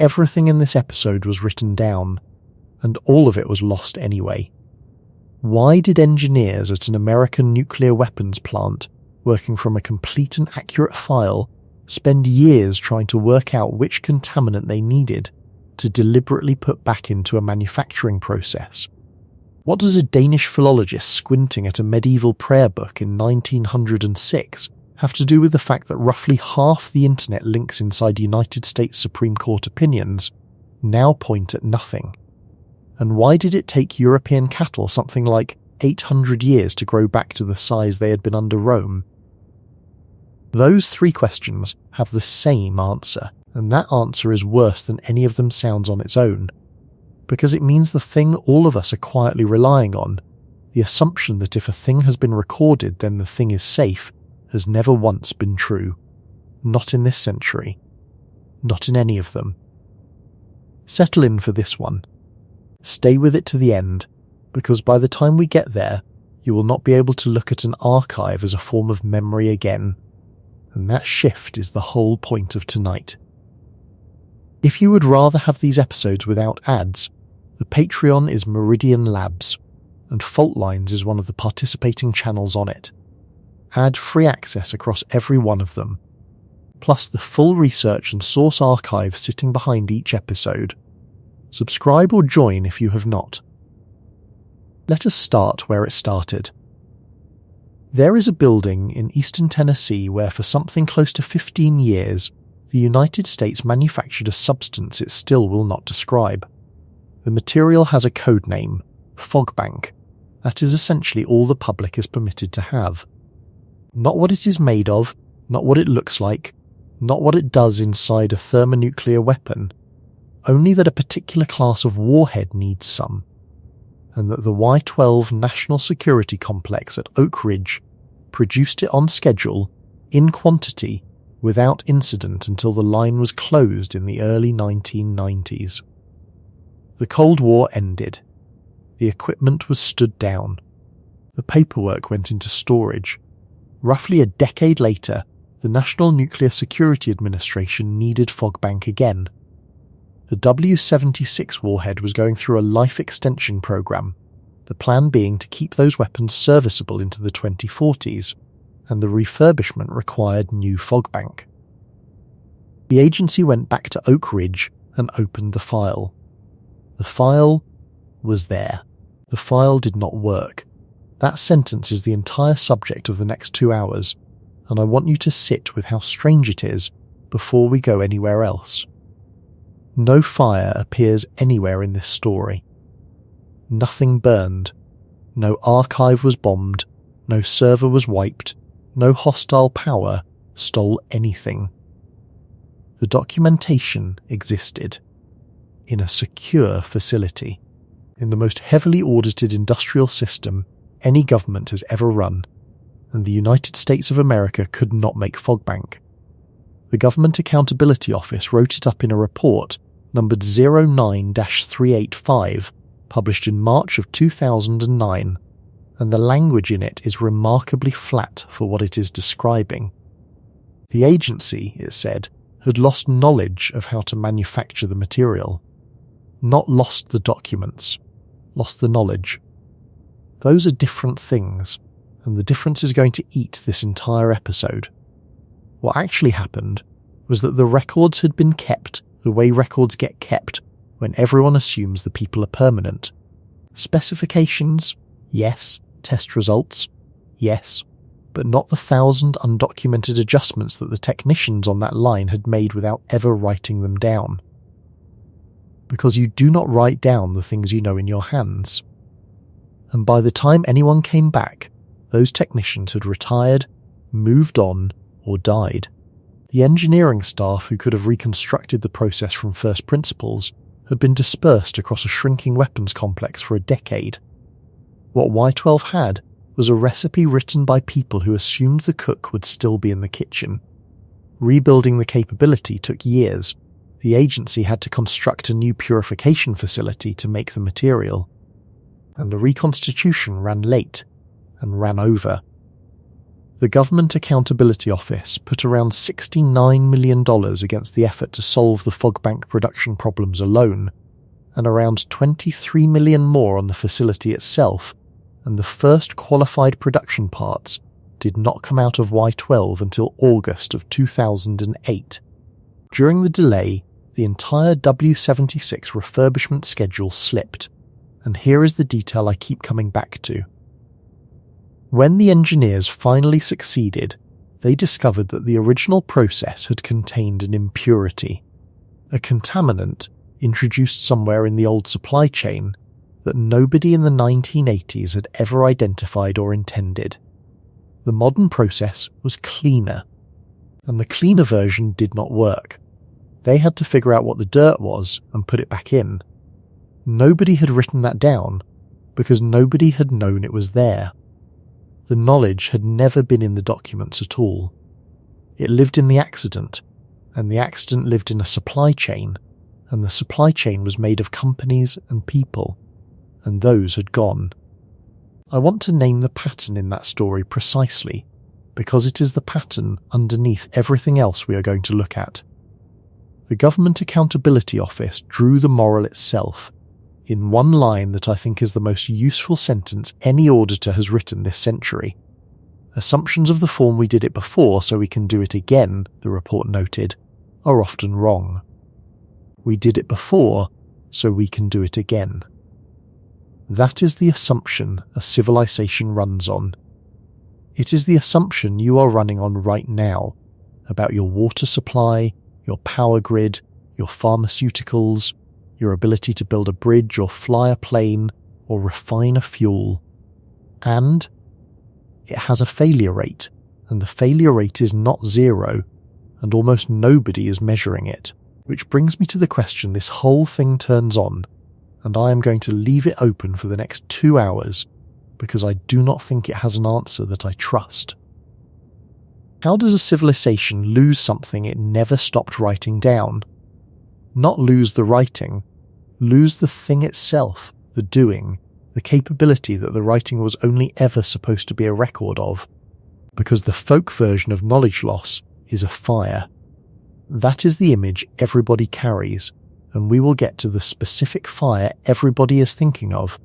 everything in this episode was written down, and all of it was lost anyway. Why did engineers at an American nuclear weapons plant, working from a complete and accurate file, spend years trying to work out which contaminant they needed to deliberately put back into a manufacturing process? What does a Danish philologist squinting at a medieval prayer book in 1906 have to do with the fact that roughly half the internet links inside United States Supreme Court opinions now point at nothing? And why did it take European cattle something like 800 years to grow back to the size they had been under Rome? Those three questions have the same answer, and that answer is worse than any of them sounds on its own, because it means the thing all of us are quietly relying on, the assumption that if a thing has been recorded then the thing is safe, has never once been true. Not in this century. Not in any of them. Settle in for this one. Stay with it to the end, because by the time we get there, you will not be able to look at an archive as a form of memory again, and that shift is the whole point of tonight. If you would rather have these episodes without ads, the Patreon is Meridian Labs, and Fault Lines is one of the participating channels on it. Ad-free access across every one of them, plus the full research and source archive sitting behind each episode. Subscribe or join if you have not. Let us start where it started. There is a building in eastern Tennessee where for something close to 15 years, the United States manufactured a substance it still will not describe. The material has a code name, Fogbank. That is essentially all the public is permitted to have. Not what it is made of, not what it looks like, not what it does inside a thermonuclear weapon, only that a particular class of warhead needs some, and that the Y-12 National Security Complex at Oak Ridge produced it on schedule, in quantity, without incident until the line was closed in the early 1990s. The Cold War ended. The equipment was stood down. The paperwork went into storage. Roughly a decade later, the National Nuclear Security Administration needed Fogbank again. The W-76 warhead was going through a life extension program, the plan being to keep those weapons serviceable into the 2040s, and the refurbishment required new Fogbank. The agency went back to Oak Ridge and opened the file. The file was there. The file did not work. That sentence is the entire subject of the next 2 hours, and I want you to sit with how strange it is before we go anywhere else. No fire appears anywhere in this story. Nothing burned. No archive was bombed. No server was wiped. No hostile power stole anything. The documentation existed. In a secure facility. In the most heavily audited industrial system any government has ever run, and the United States of America could not make Fogbank. The Government Accountability Office wrote it up in a report numbered 09-385, published in March of 2009, and the language in it is remarkably flat for what it is describing. The agency, it said, had lost knowledge of how to manufacture the material. Not lost the documents, lost the knowledge. Those are different things, and the difference is going to eat this entire episode. What actually happened was that the records had been kept the way records get kept when everyone assumes the people are permanent. Specifications, yes. Test results, yes. But not the 1,000 undocumented adjustments that the technicians on that line had made without ever writing them down. Because you do not write down the things you know in your hands. And by the time anyone came back, those technicians had retired, moved on, or died. The engineering staff who could have reconstructed the process from first principles had been dispersed across a shrinking weapons complex for a decade. What Y-12 had was a recipe written by people who assumed the cook would still be in the kitchen. Rebuilding the capability took years. The agency had to construct a new purification facility to make the material. And the reconstitution ran late and ran over. The Government Accountability Office put around $69 million against the effort to solve the Fogbank production problems alone, and around $23 million more on the facility itself, and the first qualified production parts did not come out of Y12 until August of 2008. During the delay, the entire W76 refurbishment schedule slipped, and here is the detail I keep coming back to. When the engineers finally succeeded, they discovered that the original process had contained an impurity, a contaminant introduced somewhere in the old supply chain that nobody in the 1980s had ever identified or intended. The modern process was cleaner, and the cleaner version did not work. They had to figure out what the dirt was and put it back in. Nobody had written that down because nobody had known it was there. The knowledge had never been in the documents at all. It lived in the accident, and the accident lived in a supply chain, and the supply chain was made of companies and people, and those had gone. I want to name the pattern in that story precisely, because it is the pattern underneath everything else we are going to look at. The Government Accountability Office drew the moral itself, in one line that I think is the most useful sentence any auditor has written this century. Assumptions of the form "we did it before so we can do it again," the report noted, are often wrong. We did it before so we can do it again. That is the assumption a civilization runs on. It is the assumption you are running on right now about your water supply, your power grid, your pharmaceuticals, your ability to build a bridge or fly a plane or refine a fuel. And it has a failure rate, and the failure rate is not zero, and almost nobody is measuring it, which brings me to the question this whole thing turns on, and I am going to leave it open for the next 2 hours because I do not think it has an answer that I trust. How does a civilization lose something it never stopped writing down? Not lose the writing, lose the thing itself, the doing, the capability that the writing was only ever supposed to be a record of, because the folk version of knowledge loss is a fire. That is the image everybody carries, and we will get to the specific fire everybody is thinking of,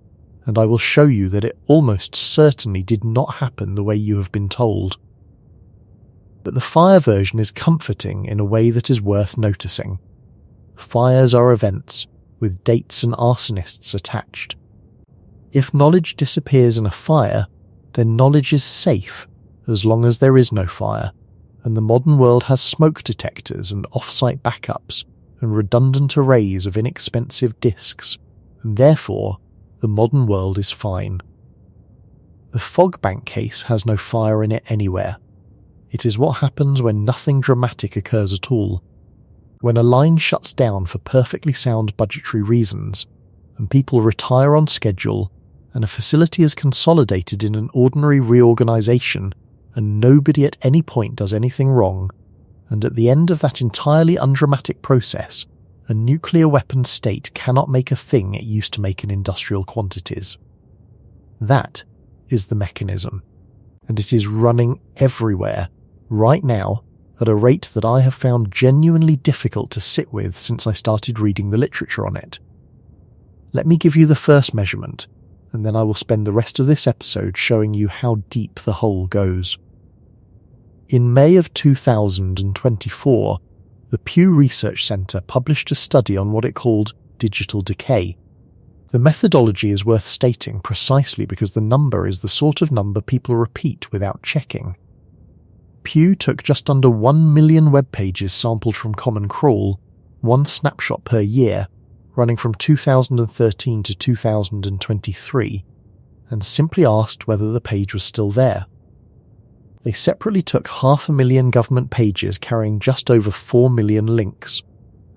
and I will show you that it almost certainly did not happen the way you have been told. But the fire version is comforting in a way that is worth noticing. Fires are events, with dates and arsonists attached. If knowledge disappears in a fire, then knowledge is safe, as long as there is no fire, and the modern world has smoke detectors and off-site backups, and redundant arrays of inexpensive disks, and therefore the modern world is fine. The Fogbank case has no fire in it anywhere. It is what happens when nothing dramatic occurs at all. When a line shuts down for perfectly sound budgetary reasons, and people retire on schedule, and a facility is consolidated in an ordinary reorganization, and nobody at any point does anything wrong, and at the end of that entirely undramatic process, a nuclear weapons state cannot make a thing it used to make in industrial quantities. That is the mechanism, and it is running everywhere, right now, at a rate that I have found genuinely difficult to sit with since I started reading the literature on it. Let me give you the first measurement, and then I will spend the rest of this episode showing you how deep the hole goes. In May of 2024, the Pew Research Center published a study on what it called digital decay. The methodology is worth stating precisely because the number is the sort of number people repeat without checking. Pew took just under 1 million web pages sampled from Common Crawl, one snapshot per year, running from 2013 to 2023, and simply asked whether the page was still there. They separately took 500,000 government pages carrying just over 4 million links,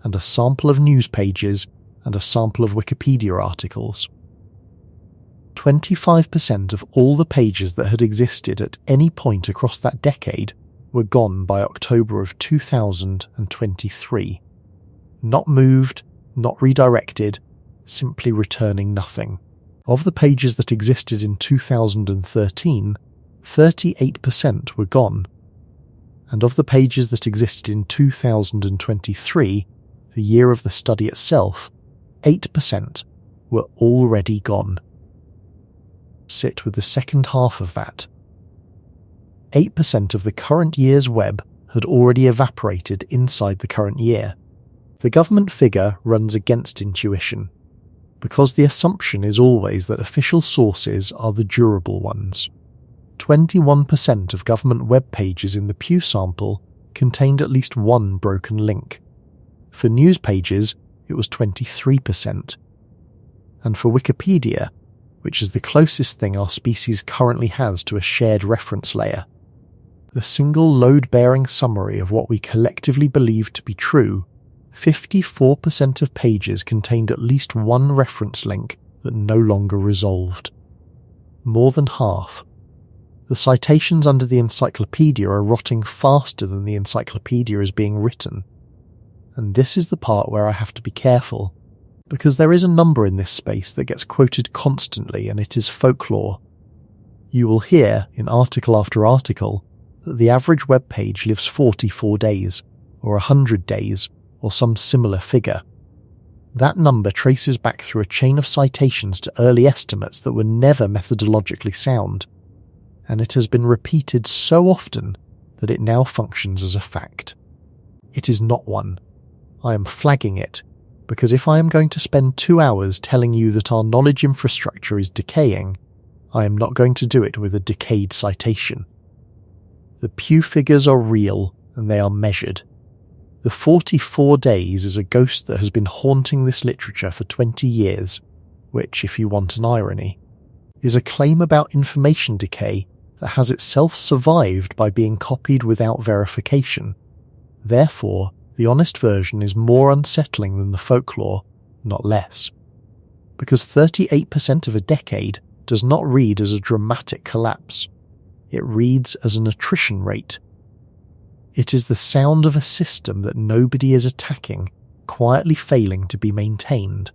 and a sample of news pages and a sample of Wikipedia articles. 25% of all the pages that had existed at any point across that decade were gone by October of 2023. Not moved, not redirected, simply returning nothing. Of the pages that existed in 2013, 38% were gone. And of the pages that existed in 2023, the year of the study itself, 8% were already gone. Sit with the second half of that. 8% of the current year's web had already evaporated inside the current year. The government figure runs against intuition, because the assumption is always that official sources are the durable ones. 21% of government web pages in the Pew sample contained at least one broken link. For news pages, it was 23%. And for Wikipedia, which is the closest thing our species currently has to a shared reference layer, the single load-bearing summary of what we collectively believe to be true, 54% of pages contained at least one reference link that no longer resolved. More than half. The citations under the encyclopedia are rotting faster than the encyclopedia is being written. And this is the part where I have to be careful, because there is a number in this space that gets quoted constantly, and it is folklore. You will hear, in article after article, that the average web page lives 44 days, or 100 days, or some similar figure. That number traces back through a chain of citations to early estimates that were never methodologically sound, and it has been repeated so often that it now functions as a fact. It is not one. I am flagging it, because if I am going to spend 2 hours telling you that our knowledge infrastructure is decaying, I am not going to do it with a decayed citation. The Pew figures are real, and they are measured. The 44 days is a ghost that has been haunting this literature for 20 years, which, if you want an irony, is a claim about information decay that has itself survived by being copied without verification. Therefore, the honest version is more unsettling than the folklore, not less. Because 38% of a decade does not read as a dramatic collapse. It reads as an attrition rate. It is the sound of a system that nobody is attacking, quietly failing to be maintained.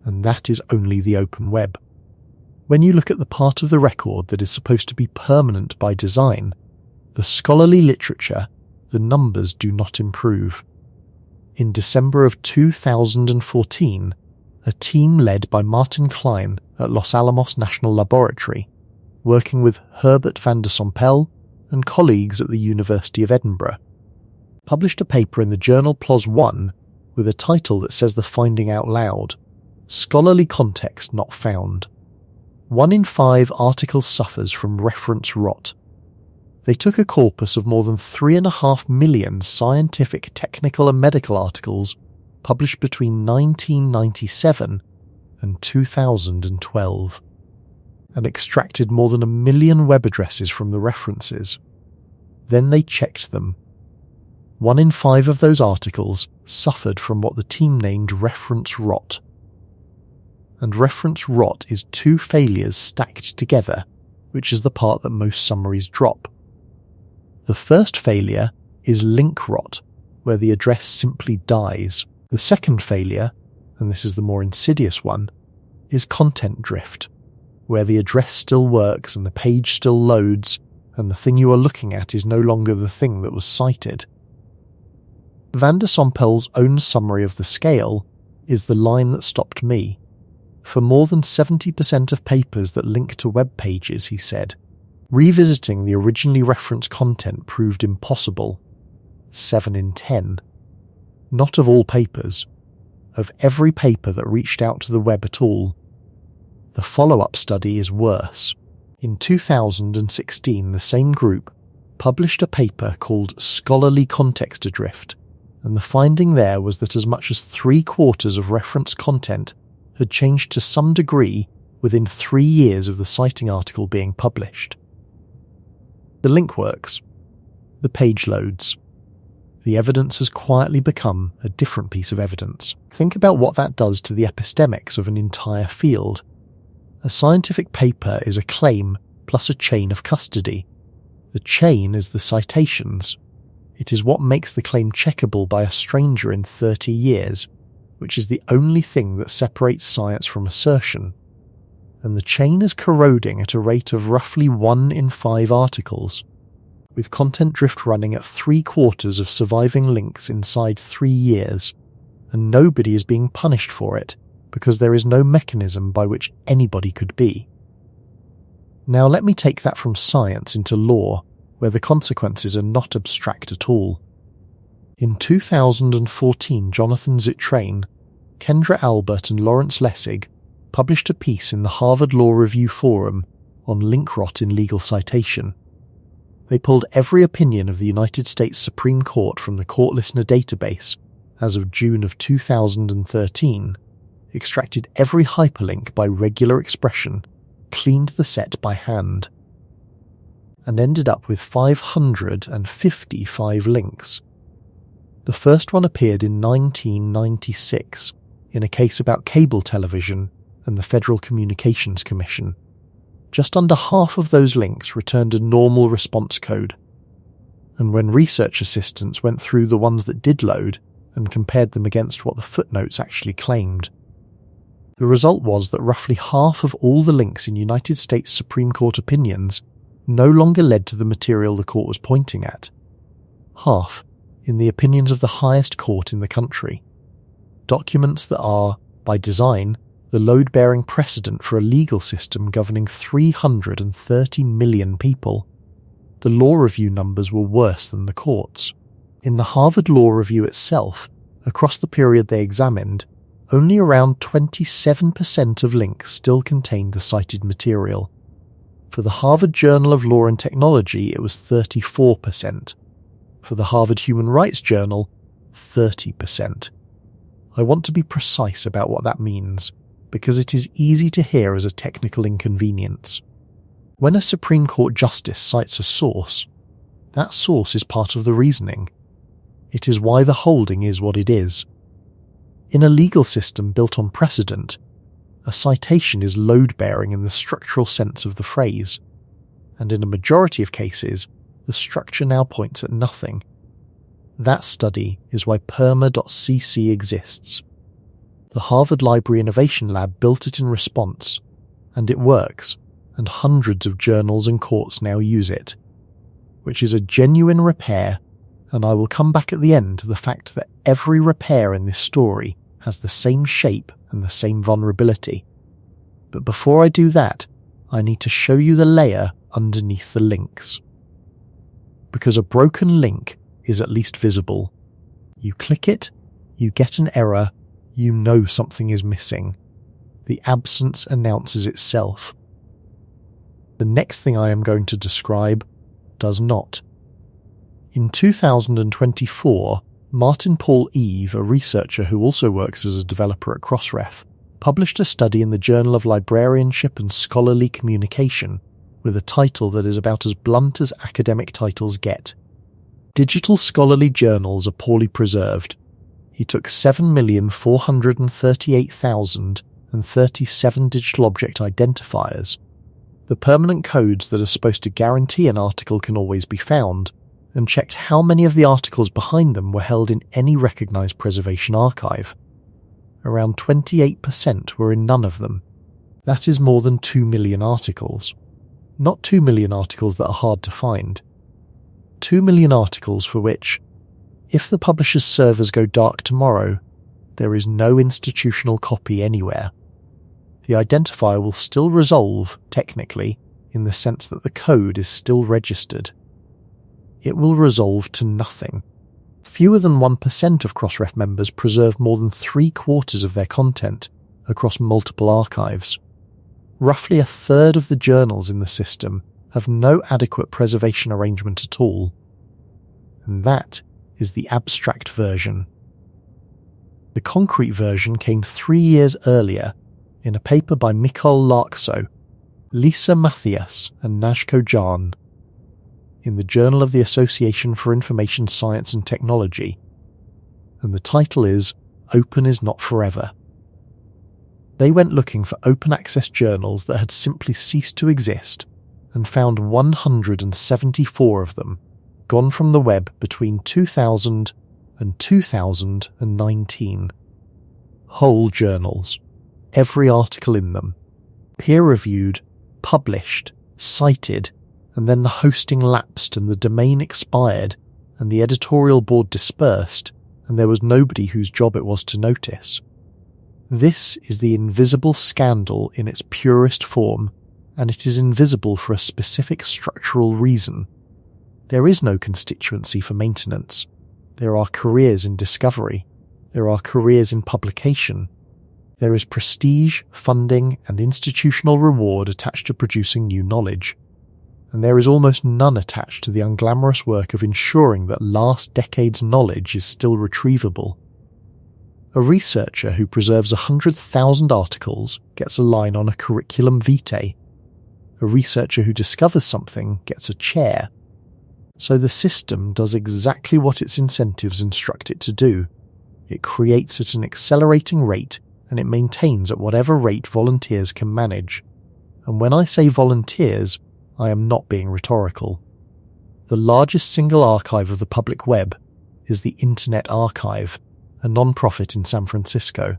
And that is only the open web. When you look at the part of the record that is supposed to be permanent by design, the scholarly literature, the numbers do not improve. In December of 2014, a team led by Martin Klein at Los Alamos National Laboratory, working with Herbert van der Sompel and colleagues at the University of Edinburgh, published a paper in the journal PLOS One with a title that says the finding out loud: Scholarly Context Not Found. 1 in 5 articles suffers from reference rot. They took a corpus of more than 3.5 million scientific, technical and medical articles published between 1997 and 2012, and extracted more than 1 million web addresses from the references. Then they checked them. 1 in 5 of those articles suffered from what the team named reference rot. And reference rot is 2 failures stacked together, which is the part that most summaries drop. The first failure is link rot, where the address simply dies. The second failure, and this is the more insidious one, is content drift, where the address still works and the page still loads, and the thing you are looking at is no longer the thing that was cited. Van der Sompel's own summary of the scale is the line that stopped me. For more than 70% of papers that link to web pages, he said, revisiting the originally referenced content proved impossible. 7 in 10. Not of all papers. Of every paper that reached out to the web at all. The follow-up study is worse. In 2016, the same group published a paper called Scholarly Context Adrift, and the finding there was that as much as 3/4 of reference content had changed to some degree within 3 years of the citing article being published. The link works. The page loads. The evidence has quietly become a different piece of evidence. Think about what that does to the epistemics of an entire field. A scientific paper is a claim plus a chain of custody. The chain is the citations. It is what makes the claim checkable by a stranger in 30 years, which is the only thing that separates science from assertion. and the chain is corroding at a rate of roughly 1 in 5 articles, with content drift running at 3/4 of surviving links inside 3 years, and nobody is being punished for it because there is no mechanism by which anybody could be. Now let me take that from science into law, where the consequences are not abstract at all. In 2014, Jonathan Zittrain, Kendra Albert and Lawrence Lessig published a piece in the Harvard Law Review Forum on link rot in legal citation. They pulled every opinion of the United States Supreme Court from the court listener database as of June of 2013, extracted every hyperlink by regular expression, cleaned the set by hand, and ended up with 555 links. The first one appeared in 1996 in a case about cable television and the Federal Communications Commission. Just under half of those links returned a normal response code, and when research assistants went through the ones that did load and compared them against what the footnotes actually claimed, the result was that roughly half of all the links in United States Supreme Court opinions no longer led to the material the court was pointing at. Half in the opinions of the highest court in the country. Documents that are, by design, the load-bearing precedent for a legal system governing 330 million people. The law review numbers were worse than the courts. In the Harvard Law Review itself, across the period they examined, only around 27% of links still contained the cited material. For the Harvard Journal of Law and Technology, it was 34%. For the Harvard Human Rights Journal, 30%. I want to be precise about what that means, because it is easy to hear as a technical inconvenience. When a Supreme Court justice cites a source, that source is part of the reasoning. It is why the holding is what it is. In a legal system built on precedent, a citation is load-bearing in the structural sense of the phrase, and in a majority of cases, the structure now points at nothing. That study is why PERMA.cc exists. The Harvard Library Innovation Lab built it in response, and it works, and hundreds of journals and courts now use it, which is a genuine repair, and I will come back at the end to the fact that every repair in this story has the same shape and the same vulnerability. But before I do that, I need to show you the layer underneath the links. Because a broken link is at least visible. You click it, you get an error, you know something is missing. The absence announces itself. The next thing I am going to describe does not. In 2024, Martin Paul Eve, a researcher who also works as a developer at Crossref, published a study in the Journal of Librarianship and Scholarly Communication with a title that is about as blunt as academic titles get. Digital scholarly journals are poorly preserved. He took 7,438,037 digital object identifiers, the permanent codes that are supposed to guarantee an article can always be found, and checked how many of the articles behind them were held in any recognised preservation archive. Around 28% were in none of them. That is more than 2 million articles. Not 2 million articles that are hard to find. 2 million articles for which, if the publisher's servers go dark tomorrow, there is no institutional copy anywhere. The identifier will still resolve, technically, in the sense that the code is still registered. It will resolve to nothing. Fewer than 1% of Crossref members preserve more than 3/4 of their content across multiple archives. Roughly a third of the journals in the system have no adequate preservation arrangement at all. And that is the abstract version. The concrete version came 3 years earlier in a paper by Mikol Larkso, Lisa Mathias and Najko Jan in the Journal of the Association for Information Science and Technology, and the title is Open is Not Forever. They went looking for open access journals that had simply ceased to exist and found 174 of them, gone from the web between 2000 and 2019. Whole journals, every article in them, peer-reviewed, published, cited, and then the hosting lapsed and the domain expired and the editorial board dispersed and there was nobody whose job it was to notice. This is the invisible scandal in its purest form, and it is invisible for a specific structural reason. There is no constituency for maintenance. There are careers in discovery. There are careers in publication. There is prestige, funding, and institutional reward attached to producing new knowledge. And there is almost none attached to the unglamorous work of ensuring that last decade's knowledge is still retrievable. A researcher who preserves 100,000 articles gets a line on a curriculum vitae. A researcher who discovers something gets a chair. So the system does exactly what its incentives instruct it to do. It creates at an accelerating rate, and it maintains at whatever rate volunteers can manage. And when I say volunteers, I am not being rhetorical. The largest single archive of the public web is the Internet Archive, a non-profit in San Francisco.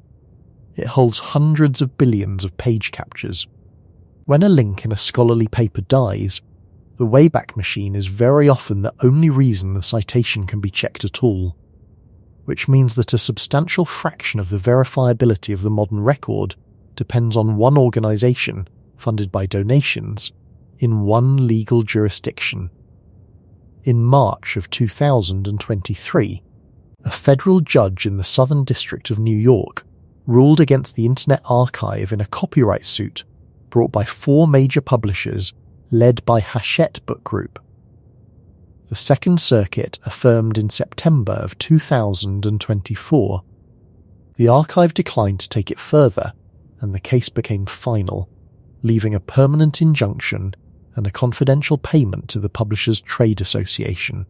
It holds hundreds of billions of page captures. When a link in a scholarly paper dies, the Wayback Machine is very often the only reason the citation can be checked at all, which means that a substantial fraction of the verifiability of the modern record depends on one organisation, funded by donations, in one legal jurisdiction. In March of 2023, a federal judge in the Southern District of New York ruled against the Internet Archive in a copyright suit brought by 4 major publishers led by Hachette Book Group. The Second Circuit affirmed in September of 2024. The archive declined to take it further, and the case became final, leaving a permanent injunction and a confidential payment to the Publishers Trade Association.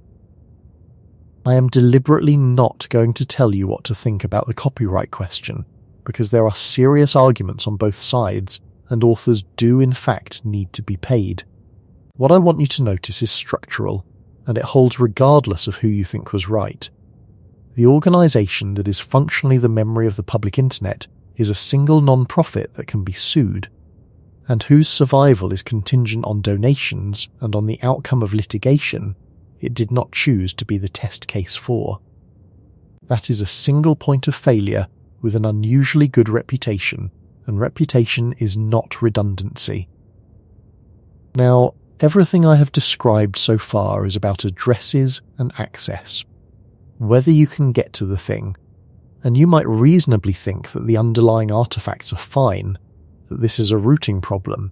I am deliberately not going to tell you what to think about the copyright question, because there are serious arguments on both sides, and authors do in fact need to be paid. What I want you to notice is structural, and it holds regardless of who you think was right. The organisation that is functionally the memory of the public internet is a single non-profit that can be sued, and whose survival is contingent on donations and on the outcome of litigation it did not choose to be the test case for. That is a single point of failure with an unusually good reputation, and reputation is not redundancy. Now, everything I have described so far is about addresses and access. Whether you can get to the thing, and you might reasonably think that the underlying artifacts are fine, that this is a routing problem,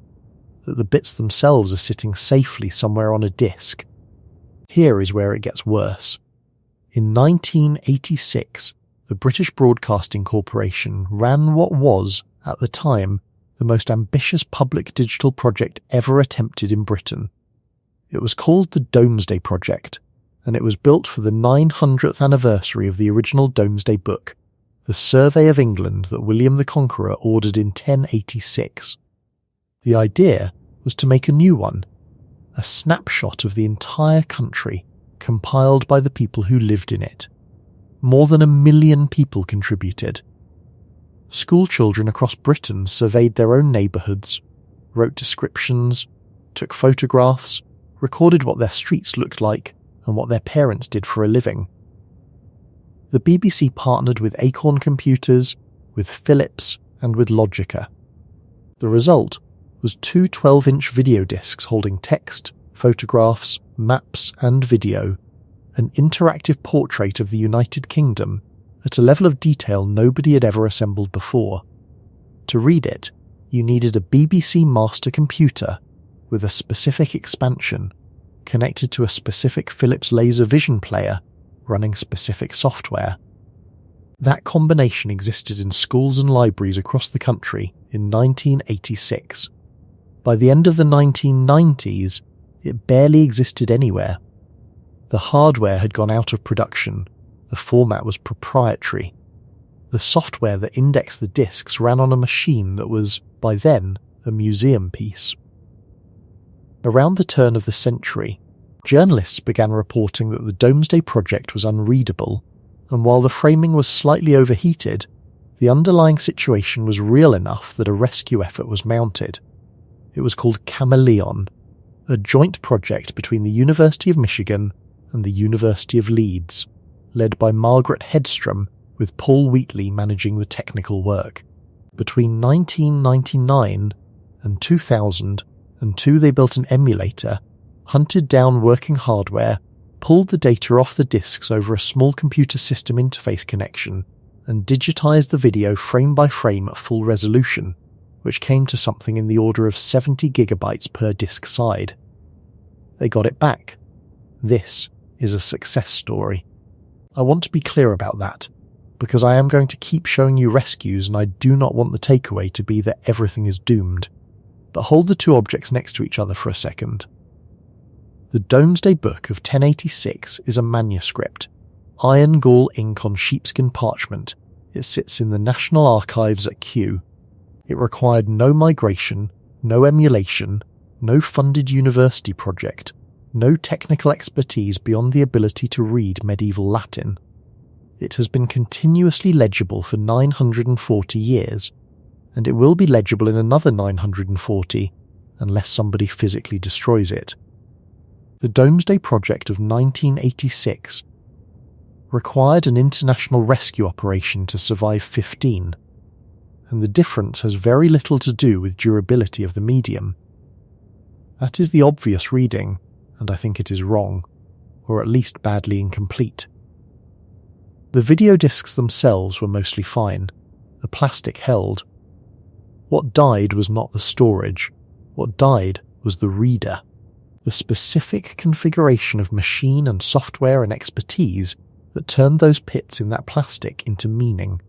that the bits themselves are sitting safely somewhere on a disk. Here is where it gets worse. In 1986, the British Broadcasting Corporation ran what was, at the time, the most ambitious public digital project ever attempted in Britain. It was called the Domesday Project, and it was built for the 900th anniversary of the original Domesday Book, the Survey of England that William the Conqueror ordered in 1086. The idea was to make a new one, a snapshot of the entire country, compiled by the people who lived in it. More than 1 million people contributed. School children across Britain surveyed their own neighbourhoods, wrote descriptions, took photographs, recorded what their streets looked like and what their parents did for a living. The BBC partnered with Acorn Computers, with Philips and with Logica. The result was 2 12-inch video discs holding text, photographs, maps and video, an interactive portrait of the United Kingdom at a level of detail nobody had ever assembled before. To read it, you needed a BBC master computer with a specific expansion connected to a specific Philips laser vision player running specific software. That combination existed in schools and libraries across the country in 1986. By the end of the 1990s, it barely existed anywhere. The hardware had gone out of production, the format was proprietary. The software that indexed the discs ran on a machine that was, by then, a museum piece. Around the turn of the century, journalists began reporting that the Domesday Project was unreadable, and while the framing was slightly overheated, The underlying situation was real enough that a rescue effort was mounted. It was called Chameleon, a joint project between the University of Michigan and the University of Leeds, led by Margaret Hedstrom, with Paul Wheatley managing the technical work. Between 1999 and 2002 they built an emulator, hunted down working hardware, pulled the data off the disks over a small computer system interface connection, and digitized the video frame by frame at full resolution, which came to something in the order of 70 gigabytes per disk side. They got it back. This is a success story. I want to be clear about that, because I am going to keep showing you rescues and I do not want the takeaway to be that everything is doomed. But hold the two objects next to each other for a second. The Domesday Book of 1086 is a manuscript, iron gall ink on sheepskin parchment. It sits in the National Archives at Kew. It required no migration, no emulation, no funded university project, no technical expertise beyond the ability to read medieval Latin. It has been continuously legible for 940 years, and it will be legible in another 940 unless somebody physically destroys it. The Domesday Project of 1986 required an international rescue operation to survive 15, and the difference has very little to do with durability of the medium. That is the obvious reading, and I think it is wrong, or at least badly incomplete. The video discs themselves were mostly fine. The plastic held. What died was not the storage. What died was the reader. The specific configuration of machine and software and expertise that turned those pits in that plastic into meaning.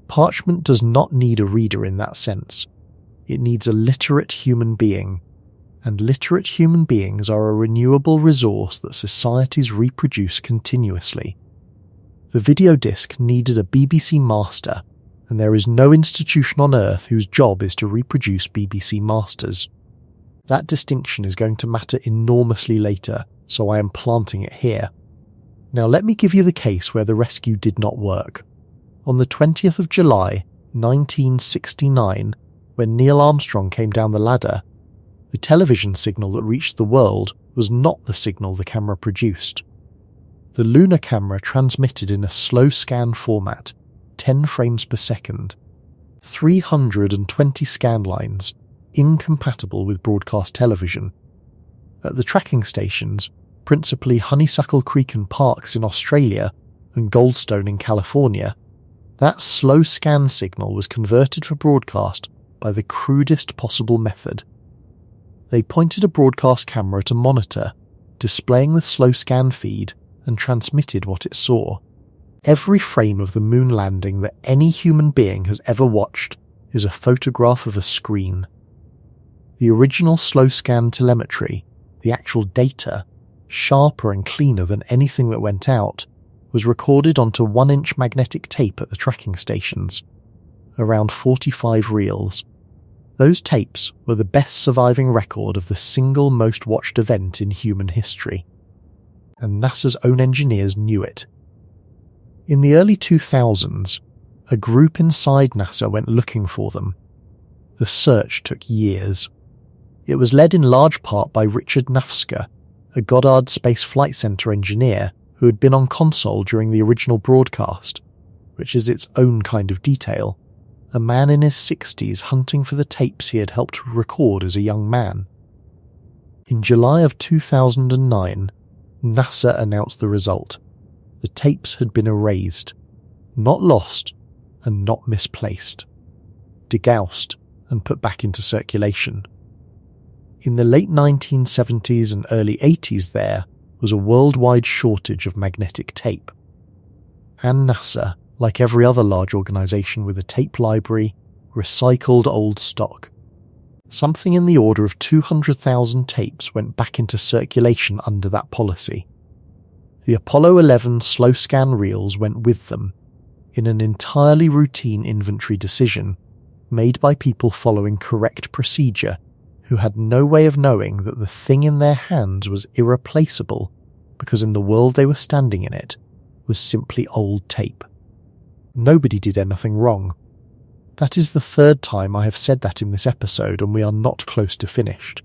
Parchment does not need a reader in that sense. It needs a literate human being, and literate human beings are a renewable resource that societies reproduce continuously. The video disc needed a BBC master, and there is no institution on Earth whose job is to reproduce BBC masters. That distinction is going to matter enormously later, so I am planting it here. Now let me give you the case where the rescue did not work. On the 20th of July, 1969, when Neil Armstrong came down the ladder, the television signal that reached the world was not the signal the camera produced. The lunar camera transmitted in a slow scan format, 10 frames per second, 320 scan lines, incompatible with broadcast television. At the tracking stations, principally Honeysuckle Creek and Parks in Australia and Goldstone in California, that slow scan signal was converted for broadcast by the crudest possible method. They pointed a broadcast camera at a monitor, displaying the slow scan feed, and transmitted what it saw. Every frame of the moon landing that any human being has ever watched is a photograph of a screen. The original slow scan telemetry, the actual data, sharper and cleaner than anything that went out, was recorded onto 1-inch magnetic tape at the tracking stations, around 45 reels. Those tapes were the best surviving record of the single most watched event in human history, and NASA's own engineers knew it. In the early 2000s, a group inside NASA went looking for them. The search took years. It was led in large part by Richard Nafska, a Goddard Space Flight Center engineer who had been on console during the original broadcast, which is its own kind of detail, a man in his 60s hunting for the tapes he had helped record as a young man. In July of 2009, NASA announced the result. The tapes had been erased, not lost and not misplaced, degaussed and put back into circulation. In the late 1970s and early 80s there was a worldwide shortage of magnetic tape. And NASA, like every other large organisation with a tape library, recycled old stock. Something in the order of 200,000 tapes went back into circulation under that policy. The Apollo 11 slow scan reels went with them, in an entirely routine inventory decision, made by people following correct procedure, who had no way of knowing that the thing in their hands was irreplaceable, because in the world they were standing in it was simply old tape. Nobody did anything wrong. That is the third time I have said that in this episode, and we are not close to finished.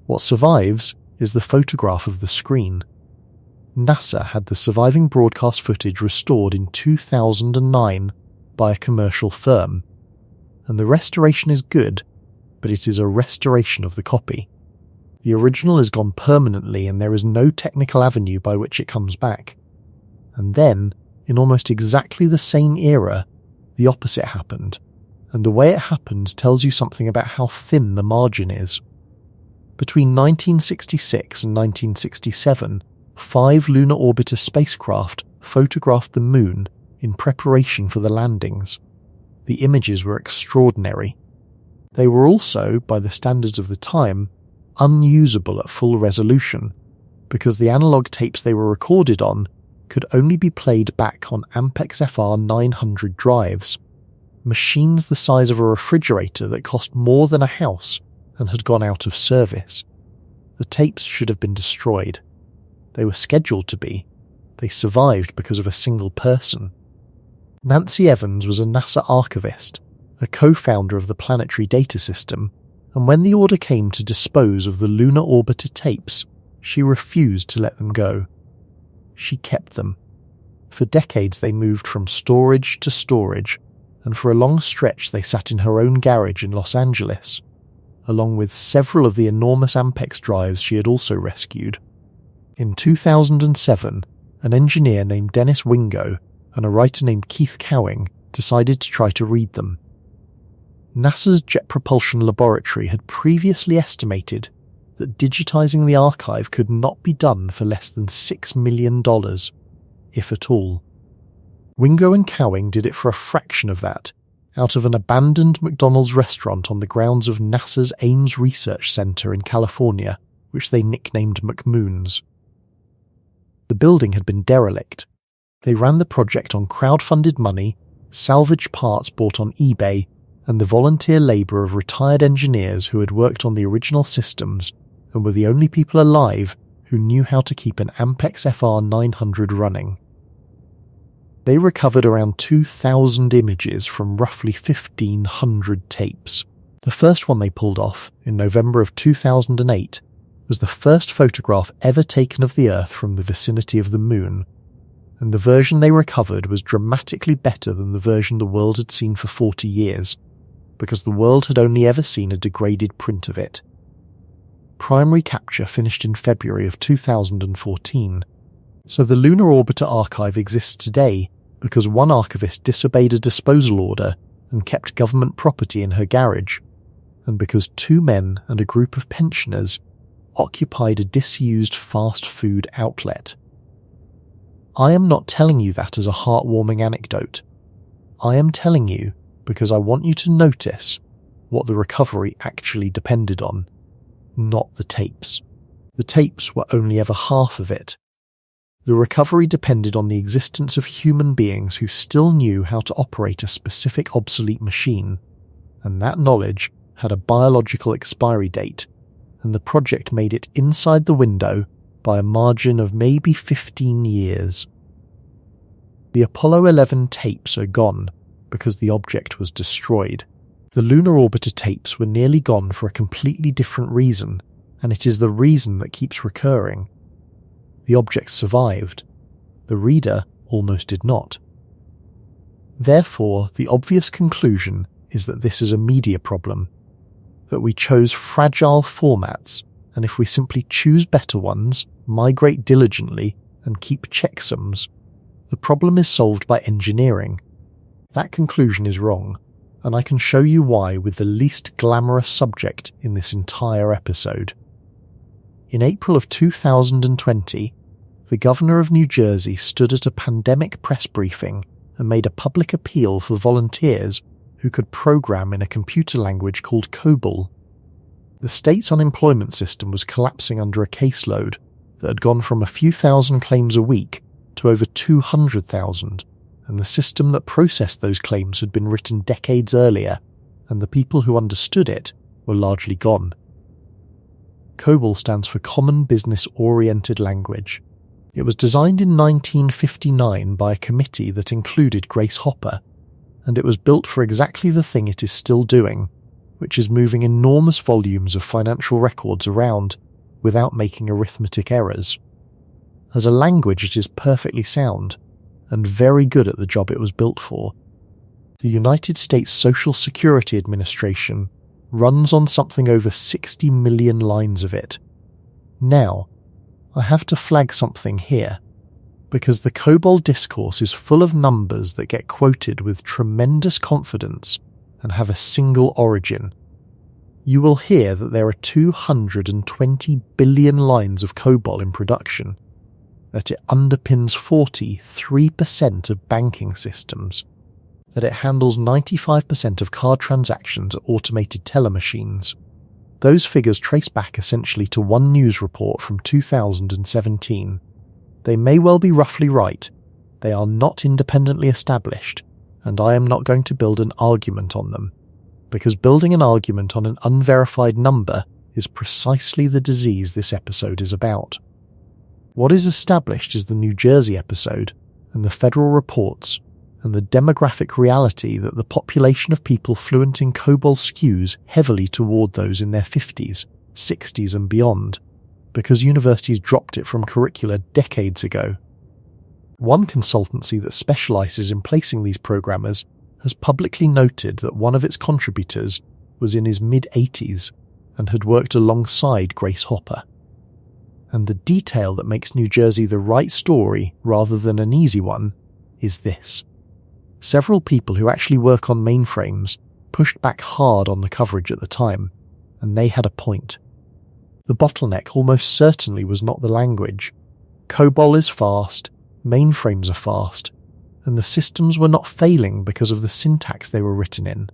What survives is the photograph of the screen. NASA had the surviving broadcast footage restored in 2009 by a commercial firm, and the restoration is good, but it is a restoration of the copy. The original is gone permanently and there is no technical avenue by which it comes back. And then, in almost exactly the same era, the opposite happened, and the way it happened tells you something about how thin the margin is. Between 1966 and 1967, 5 lunar orbiter spacecraft photographed the moon in preparation for the landings. The images were extraordinary. They were also, by the standards of the time, unusable at full resolution, because the analog tapes they were recorded on could only be played back on Ampex FR 900 drives, machines the size of a refrigerator that cost more than a house and had gone out of service. The tapes should have been destroyed. They were scheduled to be. They survived because of a single person. Nancy Evans was a NASA archivist, a co-founder of the Planetary Data System, and when the order came to dispose of the lunar orbiter tapes, she refused to let them go. She kept them. For decades they moved from storage to storage, and for a long stretch they sat in her own garage in Los Angeles, along with several of the enormous Ampex drives she had also rescued. In 2007, an engineer named Dennis Wingo and a writer named Keith Cowing decided to try to read them. NASA's Jet Propulsion Laboratory had previously estimated that digitizing the archive could not be done for less than $6 million, if at all. Wingo and Cowing did it for a fraction of that, out of an abandoned McDonald's restaurant on the grounds of NASA's Ames Research Center in California, which they nicknamed McMoons. The building had been derelict. They ran the project on crowd-funded money, salvaged parts bought on eBay, and the volunteer labour of retired engineers who had worked on the original systems and were the only people alive who knew how to keep an Ampex FR 900 running. They recovered around 2,000 images from roughly 1,500 tapes. The first one they pulled off, in November of 2008, was the first photograph ever taken of the Earth from the vicinity of the Moon, and the version they recovered was dramatically better than the version the world had seen for 40 years, because the world had only ever seen a degraded print of it. Primary capture finished in February of 2014, so the Lunar Orbiter archive exists today because one archivist disobeyed a disposal order and kept government property in her garage, and because 2 men and a group of pensioners occupied a disused fast food outlet. I am not telling you that as a heartwarming anecdote. I am telling you because I want you to notice what the recovery actually depended on, not the tapes. The tapes were only ever half of it. The recovery depended on the existence of human beings who still knew how to operate a specific obsolete machine, and that knowledge had a biological expiry date, and the project made it inside the window by a margin of maybe 15 years. The Apollo 11 tapes are gone because the object was destroyed. The Lunar Orbiter tapes were nearly gone for a completely different reason, and it is the reason that keeps recurring. The object survived. The reader almost did not. Therefore, the obvious conclusion is that this is a media problem, that we chose fragile formats, and if we simply choose better ones, migrate diligently, and keep checksums, the problem is solved by engineering. That conclusion is wrong, and I can show you why with the least glamorous subject in this entire episode. In April of 2020, the governor of New Jersey stood at a pandemic press briefing and made a public appeal for volunteers who could program in a computer language called COBOL. The state's unemployment system was collapsing under a caseload that had gone from a few thousand claims a week to over 200,000, and the system that processed those claims had been written decades earlier, and the people who understood it were largely gone. COBOL stands for Common Business Oriented Language. It was designed in 1959 by a committee that included Grace Hopper, and it was built for exactly the thing it is still doing, which is moving enormous volumes of financial records around without making arithmetic errors. As a language, it is perfectly sound, and very good at the job it was built for. The United States Social Security Administration runs on something over 60 million lines of it. Now, I have to flag something here, because the COBOL discourse is full of numbers that get quoted with tremendous confidence and have a single origin. You will hear that there are 220 billion lines of COBOL in production, that it underpins 43% of banking systems, that it handles 95% of card transactions at automated teller machines. Those figures trace back essentially to one news report from 2017. They may well be roughly right. They are not independently established, and I am not going to build an argument on them, because building an argument on an unverified number is precisely the disease this episode is about. What is established is the New Jersey episode and the federal reports, and the demographic reality that the population of people fluent in COBOL skews heavily toward those in their 50s, 60s and beyond, because universities dropped it from curricula decades ago. One consultancy that specializes in placing these programmers has publicly noted that one of its contributors was in his mid-80s and had worked alongside Grace Hopper. And the detail that makes New Jersey the right story rather than an easy one is this. Several people who actually work on mainframes pushed back hard on the coverage at the time, and they had a point. The bottleneck almost certainly was not the language. COBOL is fast, mainframes are fast, and the systems were not failing because of the syntax they were written in.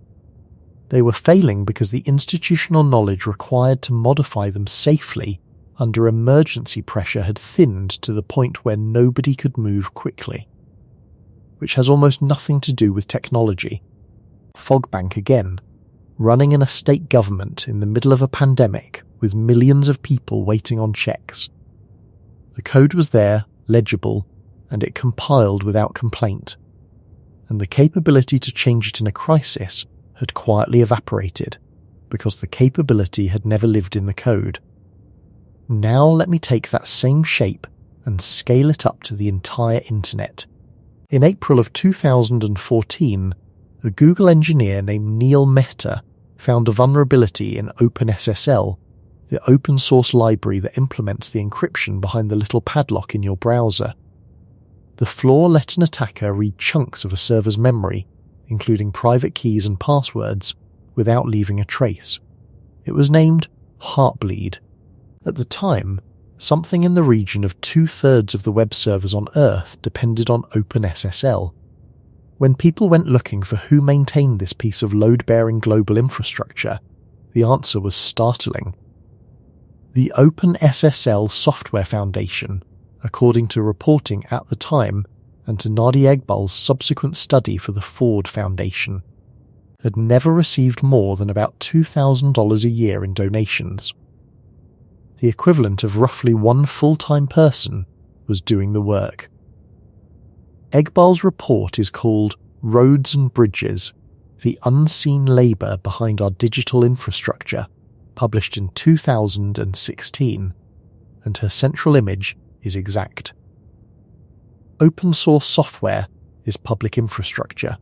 They were failing because the institutional knowledge required to modify them safely under emergency pressure had thinned to the point where nobody could move quickly. Which has almost nothing to do with technology. Fogbank again, running in a state government in the middle of a pandemic with millions of people waiting on checks. The code was there, legible, and it compiled without complaint. And the capability to change it in a crisis had quietly evaporated, because the capability had never lived in the code. Now let me take that same shape and scale it up to the entire internet. In April of 2014, a Google engineer named Neil Mehta found a vulnerability in OpenSSL, the open source library that implements the encryption behind the little padlock in your browser. The flaw let an attacker read chunks of a server's memory, including private keys and passwords, without leaving a trace. It was named Heartbleed. At the time, something in the region of 2/3 of the web servers on Earth depended on OpenSSL. When people went looking for who maintained this piece of load-bearing global infrastructure, the answer was startling. The OpenSSL Software Foundation, according to reporting at the time and to Nadi Egbal's subsequent study for the Ford Foundation, had never received more than about $2,000 a year in donations. The equivalent of roughly one full-time person was doing the work. Egbal's report is called Roads and Bridges, the Unseen Labour Behind Our Digital Infrastructure, published in 2016, and her central image is exact. Open source software is public infrastructure.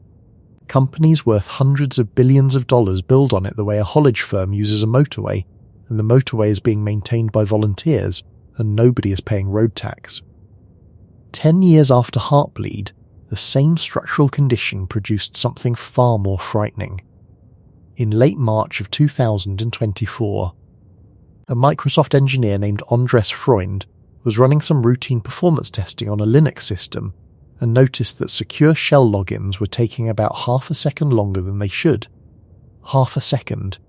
Companies worth hundreds of billions of dollars build on it the way a haulage firm uses a motorway, and the motorway is being maintained by volunteers, and nobody is paying road tax. 10 years after Heartbleed, the same structural condition produced something far more frightening. In late March of 2024, a Microsoft engineer named Andres Freund was running some routine performance testing on a Linux system and noticed that secure shell logins were taking about half a second longer than they should. Half a second.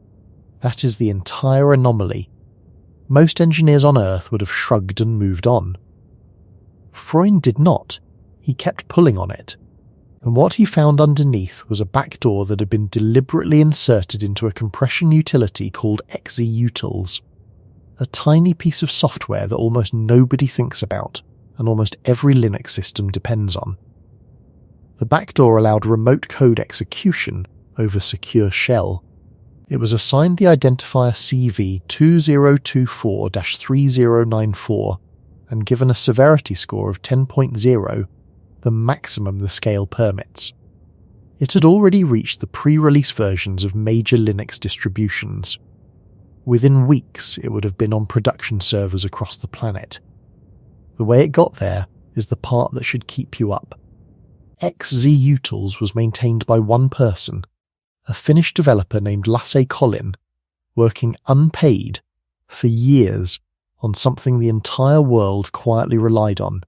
That is the entire anomaly. Most engineers on Earth would have shrugged and moved on. Freund did not. He kept pulling on it. And what he found underneath was a backdoor that had been deliberately inserted into a compression utility called exeutils. A tiny piece of software that almost nobody thinks about, and almost every Linux system depends on. The backdoor allowed remote code execution over secure shell. It was assigned the identifier CV2024-3094 and given a severity score of 10.0, the maximum the scale permits. It had already reached the pre-release versions of major Linux distributions. Within weeks, it would have been on production servers across the planet. The way it got there is the part that should keep you up. XZUtils was maintained by one person, a Finnish developer named Lasse Collin, working unpaid for years on something the entire world quietly relied on.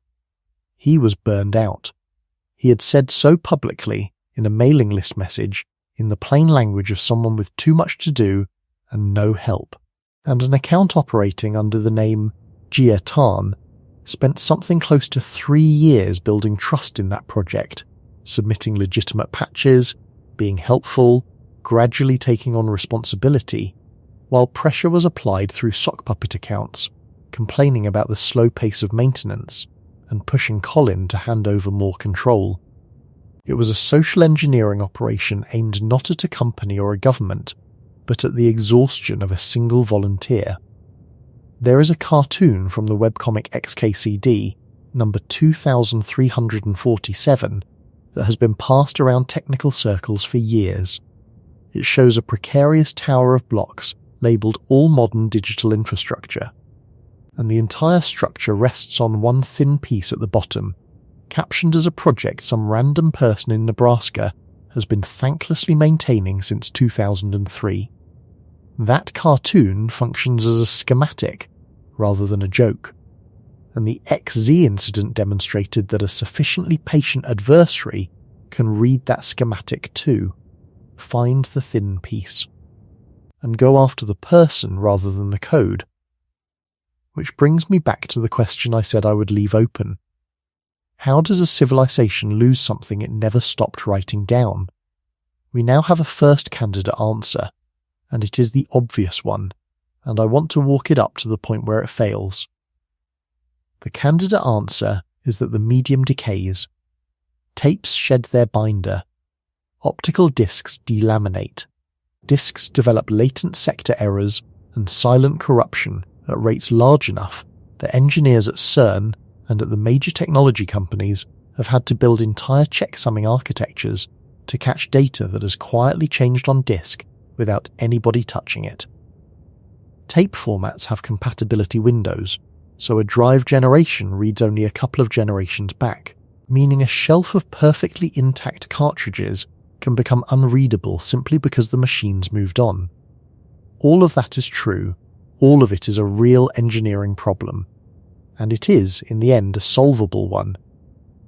He was burned out. He had said so publicly in a mailing list message in the plain language of someone with too much to do and no help, and an account operating under the name Gia Tan spent something close to 3 years building trust in that project, submitting legitimate patches, being helpful, gradually taking on responsibility, while pressure was applied through sock puppet accounts, complaining about the slow pace of maintenance, and pushing Colin to hand over more control. It was a social engineering operation aimed not at a company or a government, but at the exhaustion of a single volunteer. There is a cartoon from the webcomic XKCD, number 2347, that has been passed around technical circles for years. It shows a precarious tower of blocks labelled all modern digital infrastructure, and the entire structure rests on one thin piece at the bottom, captioned as a project some random person in Nebraska has been thanklessly maintaining since 2003. That cartoon functions as a schematic rather than a joke, and the XZ incident demonstrated that a sufficiently patient adversary can read that schematic too, find the thin piece, and go after the person rather than the code. Which brings me back to the question I said I would leave open. How does a civilization lose something it never stopped writing down? We now have a first candidate answer, and it is the obvious one, and I want to walk it up to the point where it fails. The candidate answer is that the medium decays. Tapes shed their binder. Optical discs delaminate. Discs develop latent sector errors and silent corruption at rates large enough that engineers at CERN and at the major technology companies have had to build entire checksumming architectures to catch data that has quietly changed on disk without anybody touching it. Tape formats have compatibility windows, so a drive generation reads only a couple of generations back, meaning a shelf of perfectly intact cartridges can become unreadable simply because the machines moved on. All of that is true. All of it is a real engineering problem. And it is, in the end, a solvable one.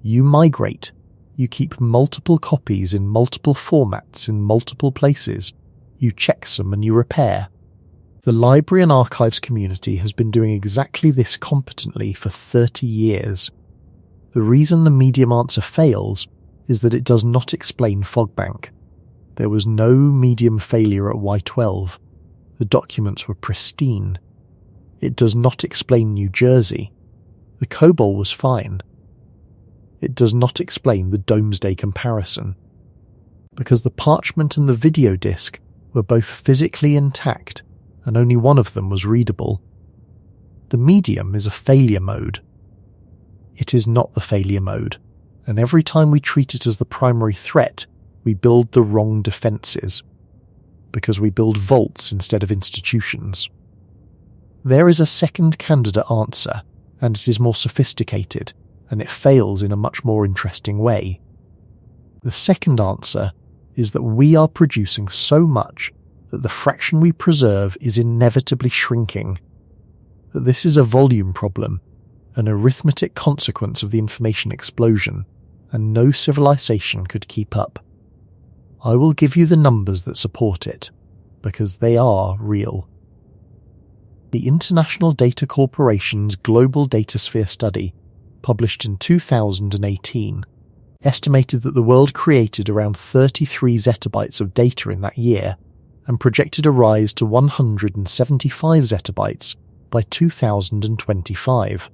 You migrate. You keep multiple copies in multiple formats in multiple places. You checksum and you repair. The library and archives community has been doing exactly this competently for 30 years. The reason the medium answer fails is that it does not explain Fogbank. There was no medium failure at Y12. The documents were pristine. It does not explain New Jersey. The COBOL was fine. It does not explain the Domesday comparison, because the Parchment and the video disc were both physically intact, and only one of them was readable. The medium is a failure mode. It is not the failure mode, and every time we treat it as the primary threat, we build the wrong defences, because we build vaults instead of institutions. There is a second candidate answer, and it is more sophisticated, and it fails in a much more interesting way. The second answer is that we are producing so much that the fraction we preserve is inevitably shrinking, that this is a volume problem, an arithmetic consequence of the information explosion, and no civilization could keep up. I will give you the numbers that support it, because they are real. The International Data Corporation's Global Datasphere Study, published in 2018, estimated that the world created around 33 zettabytes of data in that year, and projected a rise to 175 zettabytes by 2025.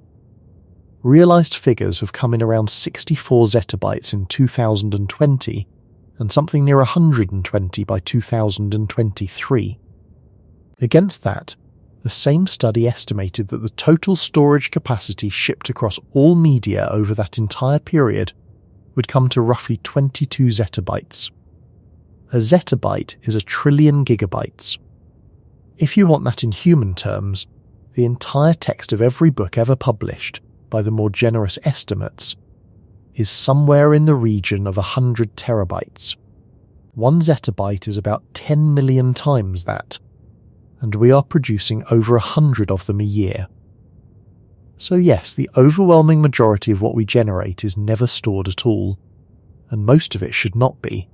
realised figures have come in around 64 zettabytes in 2020 and something near 120 by 2023. Against that, the same study estimated that the total storage capacity shipped across all media over that entire period would come to roughly 22 zettabytes. A zettabyte is a trillion gigabytes. If you want that in human terms, the entire text of every book ever published, by the more generous estimates, is somewhere in the region of 100 terabytes. 1 zettabyte is about 10 million times that, and we are producing over 100 of them a year. So yes, the overwhelming majority of what we generate is never stored at all, and most of it should not be,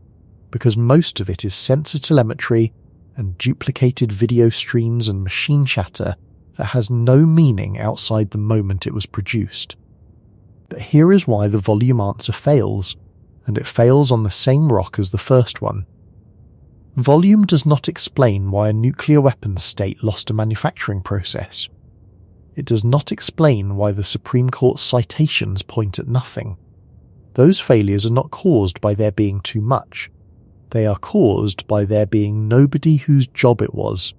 because most of it is sensor telemetry and duplicated video streams and machine chatter that has no meaning outside the moment it was produced. But here is why the volume answer fails, and it fails on the same rock as the first one. Volume does not explain why a nuclear weapons state lost a manufacturing process. It does not explain why the Supreme Court's citations point at nothing. Those failures are not caused by there being too much. They are caused by there being nobody whose job it was,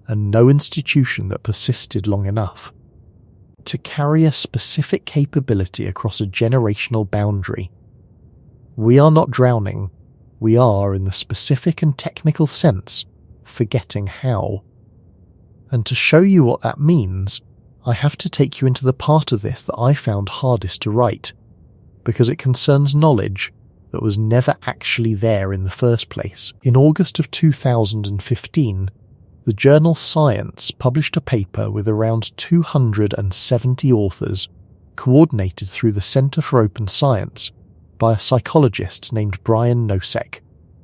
and no institution that persisted long enough to carry a specific capability across a generational boundary. We are not drowning. We are, in the specific and technical sense, forgetting how. And to show you what that means, I have to take you into the part of this that I found hardest to write, because it concerns knowledge that was never actually there in the first place. In August of 2015, the journal Science published a paper with around 270 authors, coordinated through the Center for Open Science by a psychologist named Brian Nosek.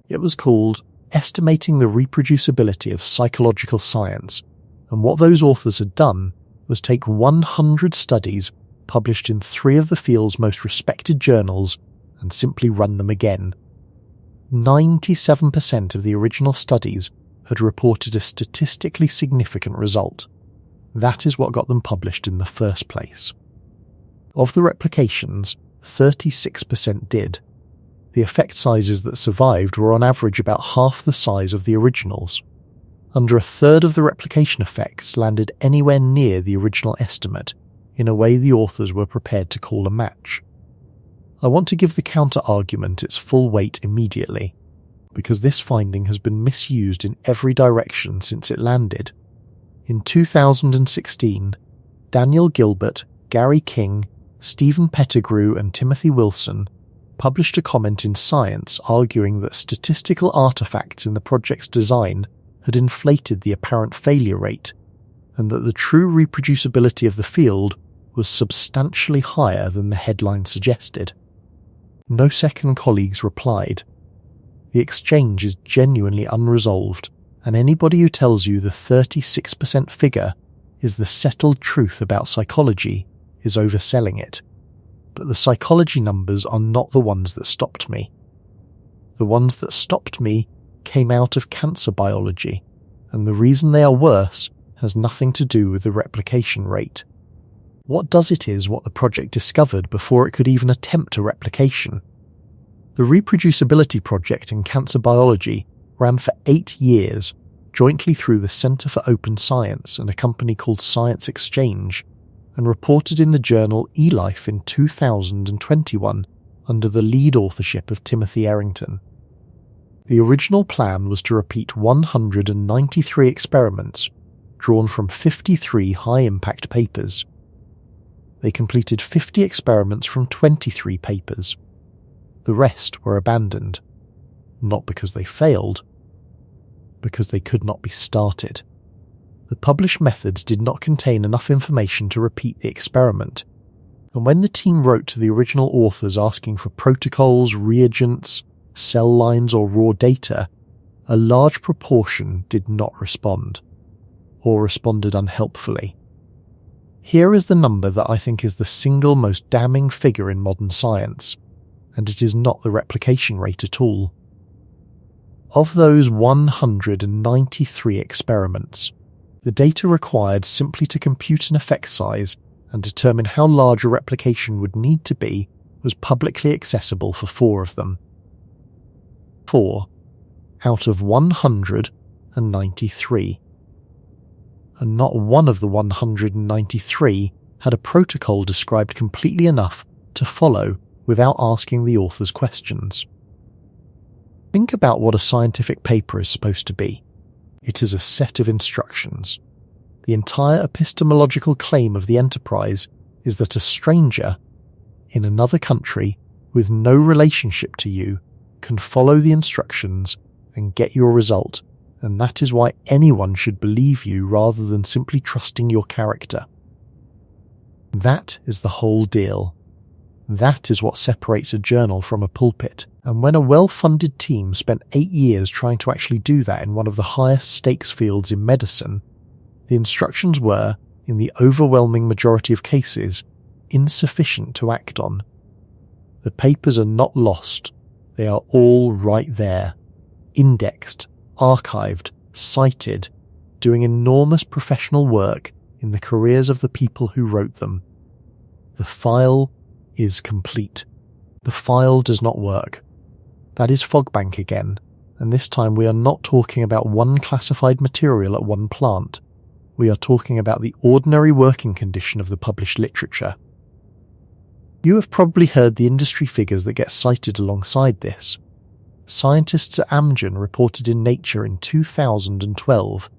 It was called Estimating the Reproducibility of Psychological Science, and what those authors had done was take 100 studies published in 3 of the field's most respected journals and simply run them again. 97% of the original studies had reported a statistically significant result. That is what got them published in the first place. Of the replications, 36% did. The effect sizes that survived were on average about half the size of the originals. Under a third of the replication effects landed anywhere near the original estimate, in a way the authors were prepared to call a match. I want to give the counter-argument its full weight immediately, because this finding has been misused in every direction since it landed. In 2016, Daniel Gilbert, Gary King, Stephen Pettigrew and Timothy Wilson published a comment in Science arguing that statistical artifacts in the project's design had inflated the apparent failure rate, and that the true reproducibility of the field was substantially higher than the headline suggested. Nosek and colleagues replied, "The exchange is genuinely unresolved, and anybody who tells you the 36% figure is the settled truth about psychology is overselling it. But the psychology numbers are not the ones that stopped me. The ones that stopped me came out of cancer biology, and the reason they are worse has nothing to do with the replication rate. What does it is what the project discovered before it could even attempt a replication. The reproducibility project in cancer biology ran for 8 years, jointly through the Center for Open Science and a company called Science Exchange, and reported in the journal eLife in 2021 under the lead authorship of Timothy Errington. The original plan was to repeat 193 experiments drawn from 53 high-impact papers. They completed 50 experiments from 23 papers. The rest were abandoned, not because they failed, because they could not be started. The published methods did not contain enough information to repeat the experiment, and when the team wrote to the original authors asking for protocols, reagents, cell lines or raw data, a large proportion did not respond, or responded unhelpfully. Here is the number that I think is the single most damning figure in modern science, and it is not the replication rate at all. Of those 193 experiments, the data required simply to compute an effect size and determine how large a replication would need to be was publicly accessible for 4 of them. 4 out of 193. And not one of the 193 had a protocol described completely enough to follow without asking the authors questions. Think about what a scientific paper is supposed to be. It is a set of instructions. The entire epistemological claim of the enterprise is that a stranger in another country with no relationship to you can follow the instructions and get your result, and that is why anyone should believe you rather than simply trusting your character. That is the whole deal. That is what separates a journal from a pulpit, and when a well-funded team spent 8 years trying to actually do that in one of the highest stakes fields in medicine, the instructions were, in the overwhelming majority of cases, insufficient to act on. The papers are not lost. They are all right there, indexed, archived, cited, doing enormous professional work in the careers of the people who wrote them. The file is complete. The file does not work. That is Fogbank again, and this time we are not talking about one classified material at one plant. We are talking about the ordinary working condition of the published literature. You have probably heard the industry figures that get cited alongside this. Scientists at Amgen reported in Nature in 2012,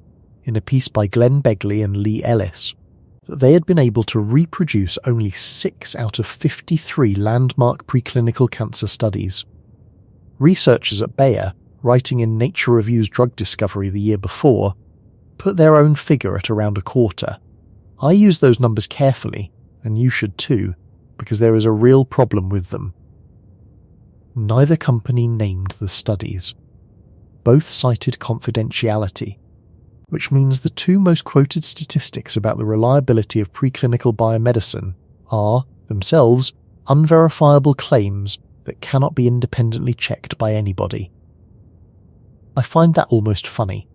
in a piece by Glenn Begley and Lee Ellis, that they had been able to reproduce only 6 out of 53 landmark preclinical cancer studies. Researchers at Bayer, writing in Nature Review's Drug Discovery the year before, put their own figure at around a quarter. I use those numbers carefully, and you should too, because there is a real problem with them. Neither company named the studies. Both cited confidentiality, which means the 2 most quoted statistics about the reliability of preclinical biomedicine are, themselves, unverifiable claims that cannot be independently checked by anybody. I find that almost funny.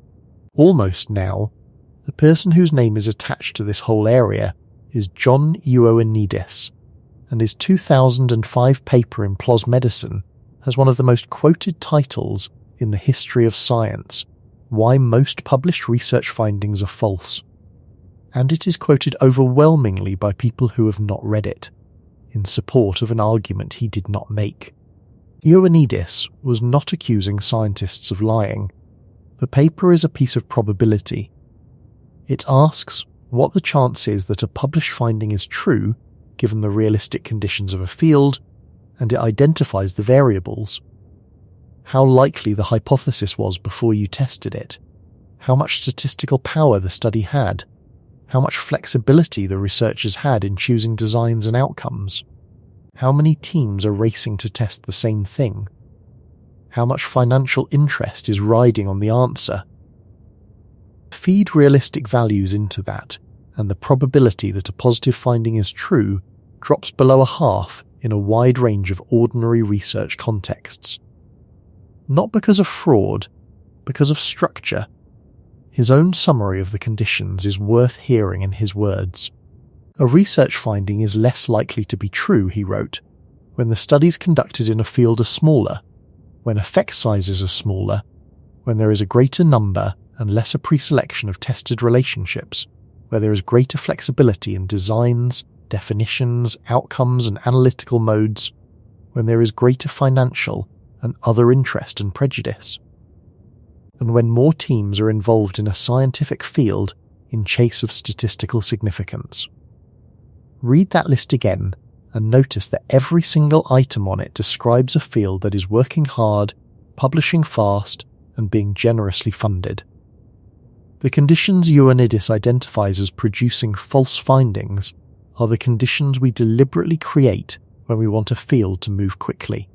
Almost now, the person whose name is attached to this whole area is John Ioannidis, and his 2005 paper in PLOS Medicine has one of the most quoted titles in the history of science, Why Most Published Research Findings Are False. And it is quoted overwhelmingly by people who have not read it, in support of an argument he did not make. Ioannidis was not accusing scientists of lying. The paper is a piece of probability. It asks what the chance is that a published finding is true given the realistic conditions of a field, and it identifies the variables. How likely the hypothesis was before you tested it, how much statistical power the study had, how much flexibility the researchers had in choosing designs and outcomes, how many teams are racing to test the same thing, how much financial interest is riding on the answer. Feed realistic values into that, and the probability that a positive finding is true drops below a half in a wide range of ordinary research contexts. Not because of fraud, because of structure. His own summary of the conditions is worth hearing in his words. A research finding is less likely to be true, he wrote, when the studies conducted in a field are smaller, when effect sizes are smaller, when there is a greater number and lesser preselection of tested relationships, where there is greater flexibility in designs, definitions, outcomes and analytical modes, when there is greater financial and other interest and prejudice, and when more teams are involved in a scientific field in chase of statistical significance. Read that list again and notice that every single item on it describes a field that is working hard, publishing fast, and being generously funded. The conditions Ioannidis identifies as producing false findings are the conditions we deliberately create when we want a field to move quickly,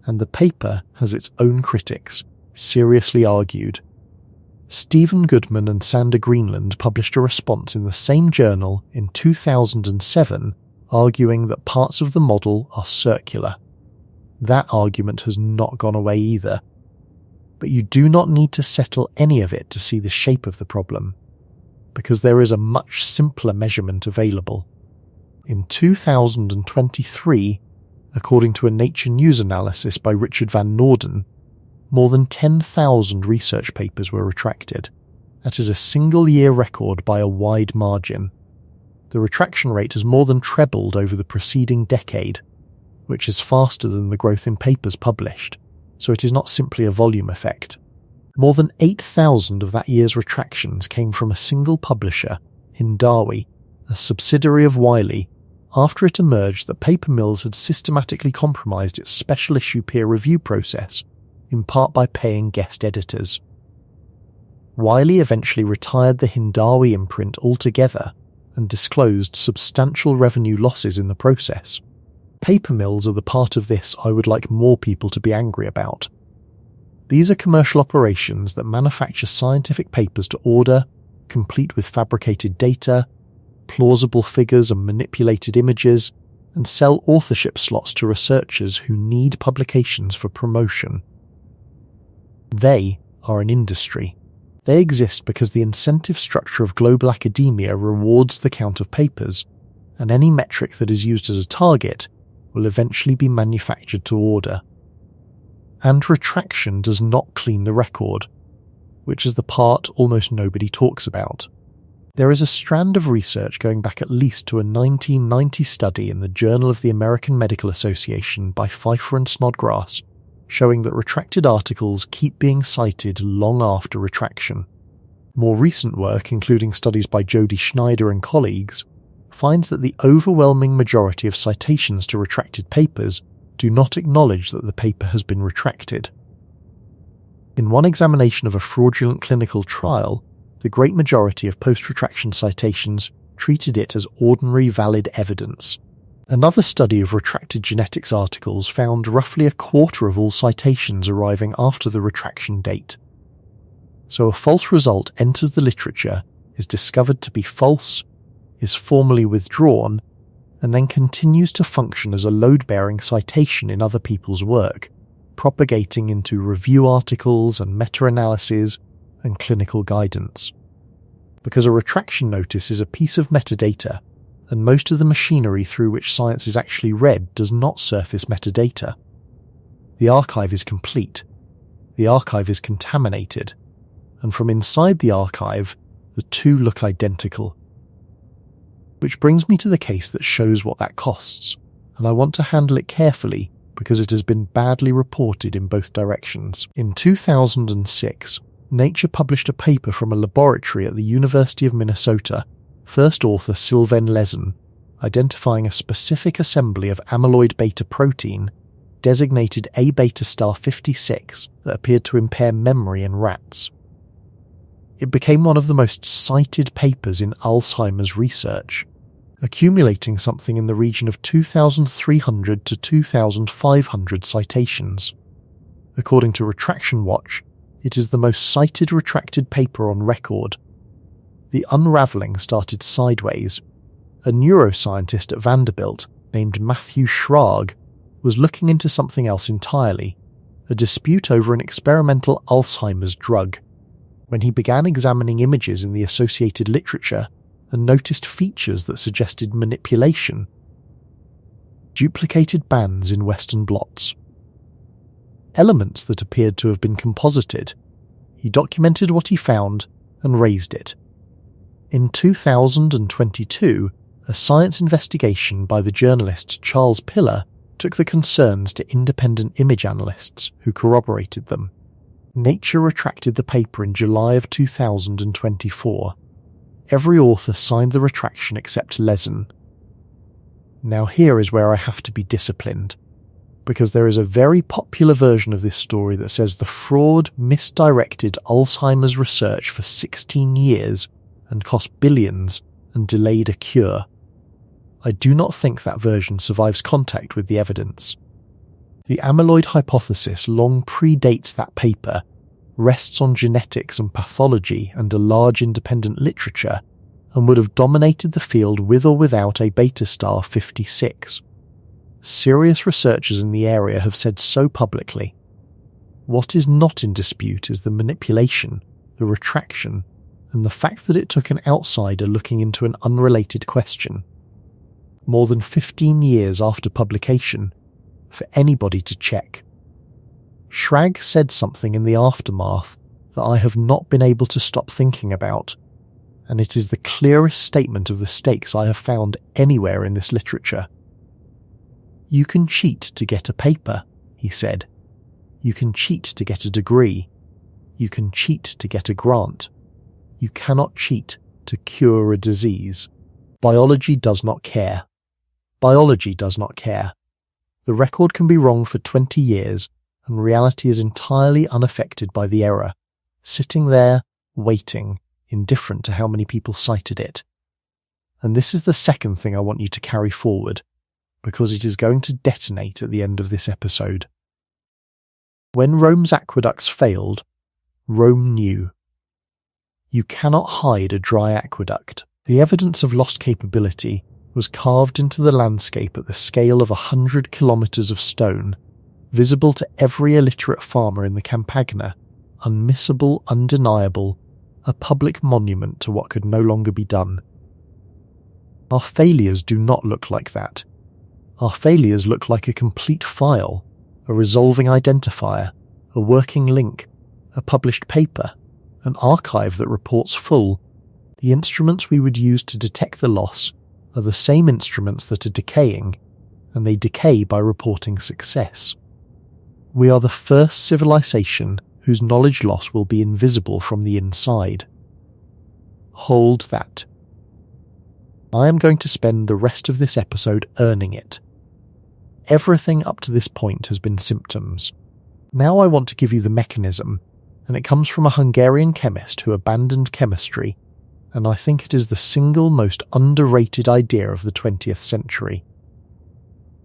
and the paper has its own critics, seriously argued. Stephen Goodman and Sander Greenland published a response in the same journal in 2007 arguing that parts of the model are circular. That argument has not gone away either. But you do not need to settle any of it to see the shape of the problem, because there is a much simpler measurement available. In 2023, according to a Nature News analysis by Richard van Noorden, more than 10,000 research papers were retracted. That is a single-year record by a wide margin. The retraction rate has more than trebled over the preceding decade, which is faster than the growth in papers published, so it is not simply a volume effect. More than 8,000 of that year's retractions came from a single publisher, Hindawi, a subsidiary of Wiley, after it emerged that paper mills had systematically compromised its special issue peer review process, in part by paying guest editors. Wiley eventually retired the Hindawi imprint altogether and disclosed substantial revenue losses in the process. Paper mills are the part of this I would like more people to be angry about. These are commercial operations that manufacture scientific papers to order, complete with fabricated data, plausible figures and manipulated images, and sell authorship slots to researchers who need publications for promotion. They are an industry. They exist because the incentive structure of global academia rewards the count of papers, and any metric that is used as a target will eventually be manufactured to order. And retraction does not clean the record, which is the part almost nobody talks about. There is a strand of research going back at least to a 1990 study in the Journal of the American Medical Association by Pfeiffer and Snodgrass, showing that retracted articles keep being cited long after retraction. More recent work, including studies by Jody Schneider and colleagues, finds that the overwhelming majority of citations to retracted papers do not acknowledge that the paper has been retracted. In one examination of a fraudulent clinical trial, the great majority of post-retraction citations treated it as ordinary valid evidence. Another study of retracted genetics articles found roughly a quarter of all citations arriving after the retraction date. So a false result enters the literature, is discovered to be false, is formally withdrawn, and then continues to function as a load-bearing citation in other people's work, propagating into review articles and meta-analyses and clinical guidance. Because a retraction notice is a piece of metadata, and most of the machinery through which science is actually read does not surface metadata. The archive is complete. The archive is contaminated. And from inside the archive, the two look identical. Which brings me to the case that shows what that costs, and I want to handle it carefully because it has been badly reported in both directions. In 2006, Nature published a paper from a laboratory at the University of Minnesota, first author Sylvain Lezen, identifying a specific assembly of amyloid beta protein, designated A-beta star 56, that appeared to impair memory in rats. It became one of the most cited papers in Alzheimer's research, accumulating something in the region of 2,300 to 2,500 citations. According to Retraction Watch, it is the most cited retracted paper on record. The unravelling started sideways. A neuroscientist at Vanderbilt named Matthew Schrag was looking into something else entirely, a dispute over an experimental Alzheimer's drug, when he began examining images in the associated literature and noticed features that suggested manipulation. Duplicated bands in Western blots. Elements that appeared to have been composited. He documented what he found and raised it. In 2022, a science investigation by the journalist Charles Piller took the concerns to independent image analysts who corroborated them. Nature retracted the paper in July of 2024. Every author signed the retraction except Lezen. Now here is where I have to be disciplined, because there is a very popular version of this story that says the fraud misdirected Alzheimer's research for 16 years and cost billions and delayed a cure. I do not think that version survives contact with the evidence. The amyloid hypothesis long predates that paper, rests on genetics and pathology and a large independent literature, and would have dominated the field with or without a beta star 56. Serious researchers in the area have said so publicly. What is not in dispute is the manipulation, the retraction, and the fact that it took an outsider looking into an unrelated question. more than 15 years after publication, for anybody to check. Schrag said something in the aftermath that I have not been able to stop thinking about, and it is the clearest statement of the stakes I have found anywhere in this literature. "You can cheat to get a paper," he said. "You can cheat to get a degree. You can cheat to get a grant. You cannot cheat to cure a disease. Biology does not care. Biology does not care. The record can be wrong for 20 years, and reality is entirely unaffected by the error, sitting there, waiting, indifferent to how many people cited it." And this is the second thing I want you to carry forward, because it is going to detonate at the end of this episode. When Rome's aqueducts failed, Rome knew. You cannot hide a dry aqueduct. The evidence of lost capability was carved into the landscape at the scale of 100 kilometres of stone, visible to every illiterate farmer in the Campagna, unmissable, undeniable, a public monument to what could no longer be done. Our failures do not look like that. Our failures look like a complete file, a resolving identifier, a working link, a published paper, an archive that reports full. The instruments we would use to detect the loss are the same instruments that are decaying, and they decay by reporting success. We are the first civilization whose knowledge loss will be invisible from the inside. Hold that. I am going to spend the rest of this episode earning it. Everything up to this point has been symptoms. Now I want to give you the mechanism, and it comes from a Hungarian chemist who abandoned chemistry, and I think it is the single most underrated idea of the 20th century.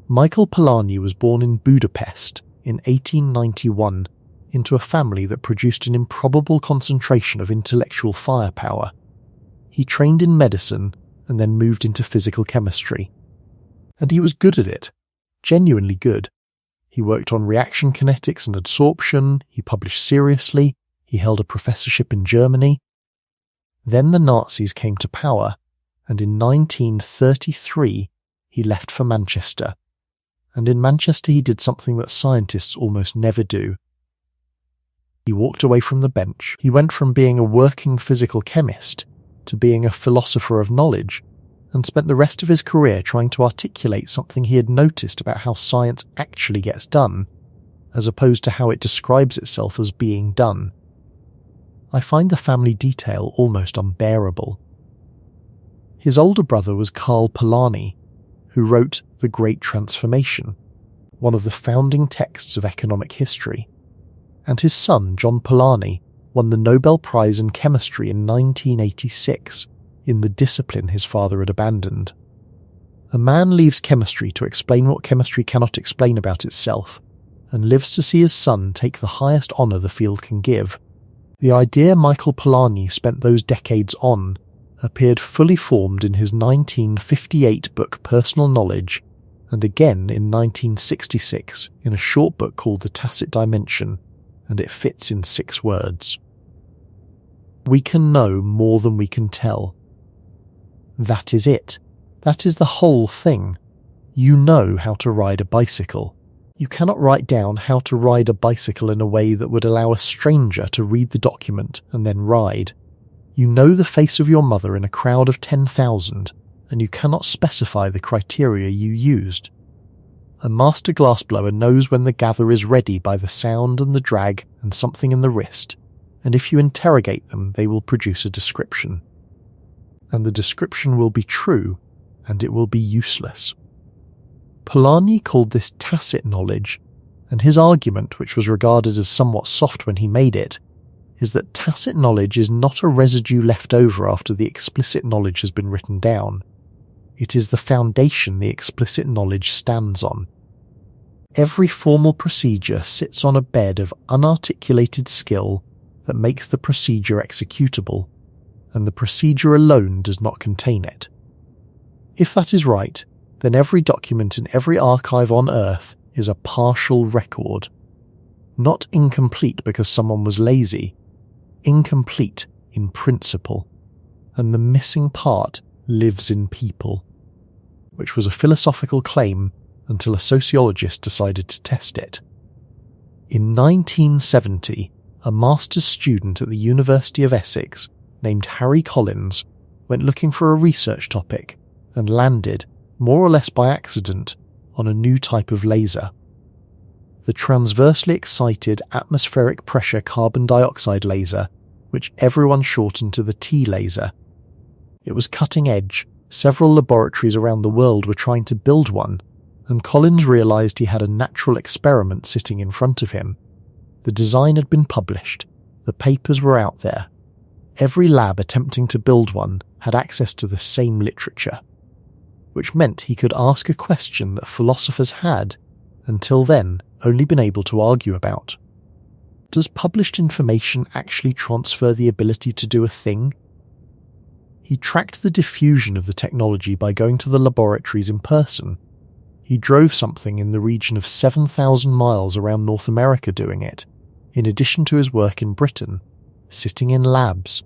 Michael Polanyi was born in Budapest in 1891 into a family that produced an improbable concentration of intellectual firepower. He trained in medicine and then moved into physical chemistry. And he was good at it, genuinely good. He worked on reaction kinetics and adsorption, he published seriously, he held a professorship in Germany. Then the Nazis came to power, and in 1933 he left for Manchester. And in Manchester he did something that scientists almost never do. He walked away from the bench. He went from being a working physical chemist to being a philosopher of knowledge, and spent the rest of his career trying to articulate something he had noticed about how science actually gets done, as opposed to how it describes itself as being done. I find the family detail almost unbearable. His older brother was Karl Polanyi, who wrote The Great Transformation, one of the founding texts of economic history, and his son John Polanyi won the Nobel Prize in Chemistry in 1986 in the discipline his father had abandoned. A man leaves chemistry to explain what chemistry cannot explain about itself, and lives to see his son take the highest honour the field can give. The idea Michael Polanyi spent those decades on appeared fully formed in his 1958 book Personal Knowledge, and again in 1966 in a short book called The Tacit Dimension, and it fits in 6 words. We can know more than we can tell. That is it. That is the whole thing. You know how to ride a bicycle. You cannot write down how to ride a bicycle in a way that would allow a stranger to read the document and then ride. You know the face of your mother in a crowd of 10,000, and you cannot specify the criteria you used. A master glassblower knows when the gather is ready by the sound and the drag and something in the wrist, and if you interrogate them they will produce a description. And the description will be true, and it will be useless. Polanyi called this tacit knowledge, and his argument, which was regarded as somewhat soft when he made it, is that tacit knowledge is not a residue left over after the explicit knowledge has been written down. It is the foundation the explicit knowledge stands on. Every formal procedure sits on a bed of unarticulated skill that makes the procedure executable, and the procedure alone does not contain it. If that is right, then every document in every archive on Earth is a partial record. Not incomplete because someone was lazy, incomplete in principle, and the missing part lives in people. which was a philosophical claim until a sociologist decided to test it. In 1970, a master's student at the University of Essex named Harry Collins went looking for a research topic and landed, more or less by accident, on a new type of laser. The transversely excited atmospheric pressure carbon dioxide laser, which everyone shortened to the T laser. It was cutting edge. Several laboratories around the world were trying to build one, and Collins realized he had a natural experiment sitting in front of him. The design had been published. The papers were out there. Every lab attempting to build one had access to the same literature, which meant he could ask a question that philosophers had, until then, only been able to argue about. Does published information actually transfer the ability to do a thing? He tracked the diffusion of the technology by going to the laboratories in person. He drove something in the region of 7,000 miles around North America doing it, in addition to his work in Britain, sitting in labs,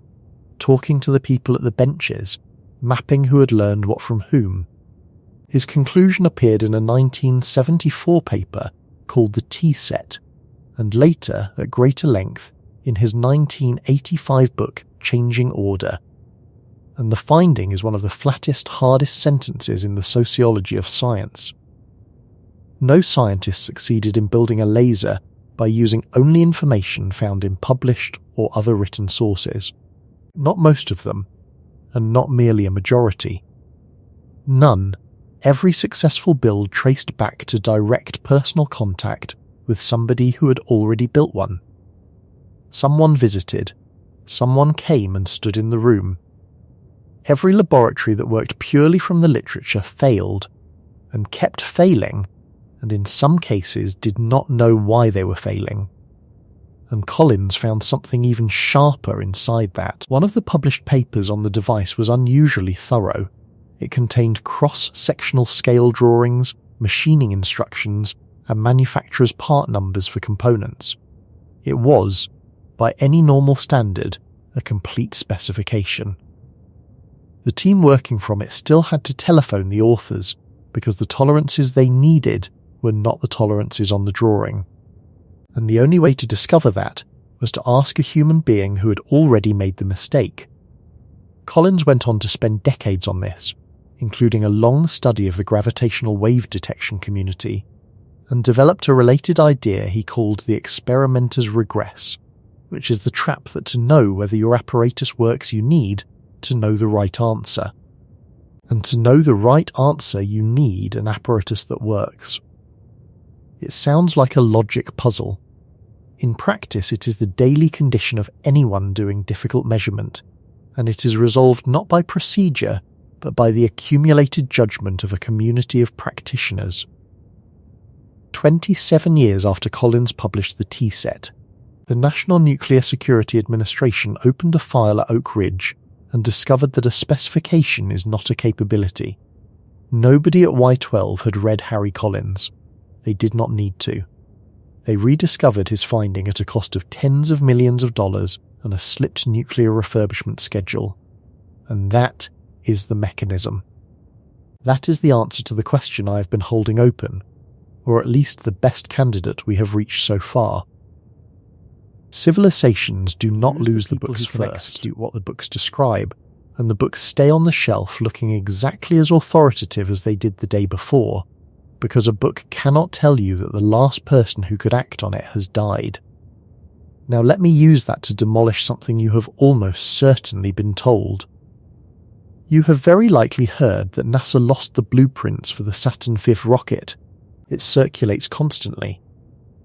talking to the people at the benches, mapping who had learned what from whom. His conclusion appeared in a 1974 paper called the T-Set, and later, at greater length, in his 1985 book Changing Order. And the finding is one of the flattest, hardest sentences in the sociology of science. No scientist succeeded in building a laser by using only information found in published or other written sources. Not most of them, and not merely a majority. None. Every successful build traced back to direct personal contact with somebody who had already built one. Someone visited. Someone came and stood in the room. Every laboratory that worked purely from the literature failed, and kept failing, and in some cases did not know why they were failing. And Collins found something even sharper inside that. One of the published papers on the device was unusually thorough. It contained cross-sectional scale drawings, machining instructions, and manufacturer's part numbers for components. It was, by any normal standard, a complete specification. The team working from it still had to telephone the authors, because the tolerances they needed were not the tolerances on the drawing. And the only way to discover that was to ask a human being who had already made the mistake. Collins went on to spend decades on this, including a long study of the gravitational wave detection community, and developed a related idea he called the experimenter's regress, which is the trap that to know whether your apparatus works you need to know the right answer. And to know the right answer you need an apparatus that works. It sounds like a logic puzzle. In practice, it is the daily condition of anyone doing difficult measurement, and it is resolved not by procedure, but by the accumulated judgment of a community of practitioners. 27 years after Collins published the T-Set, the National Nuclear Security Administration opened a file at Oak Ridge and discovered that a specification is not a capability. Nobody at Y12 had read Harry Collins. They did not need to. They rediscovered his finding at a cost of tens of millions of dollars and a slipped nuclear refurbishment schedule. And that is the mechanism. That is the answer to the question I have been holding open, or at least the best candidate we have reached so far. Civilizations do not lose the books first, execute what the books describe, and the books stay on the shelf looking exactly as authoritative as they did the day before, because a book cannot tell you that the last person who could act on it has died. Now let me use that to demolish something you have almost certainly been told. You have very likely heard that NASA lost the blueprints for the Saturn V rocket. It circulates constantly.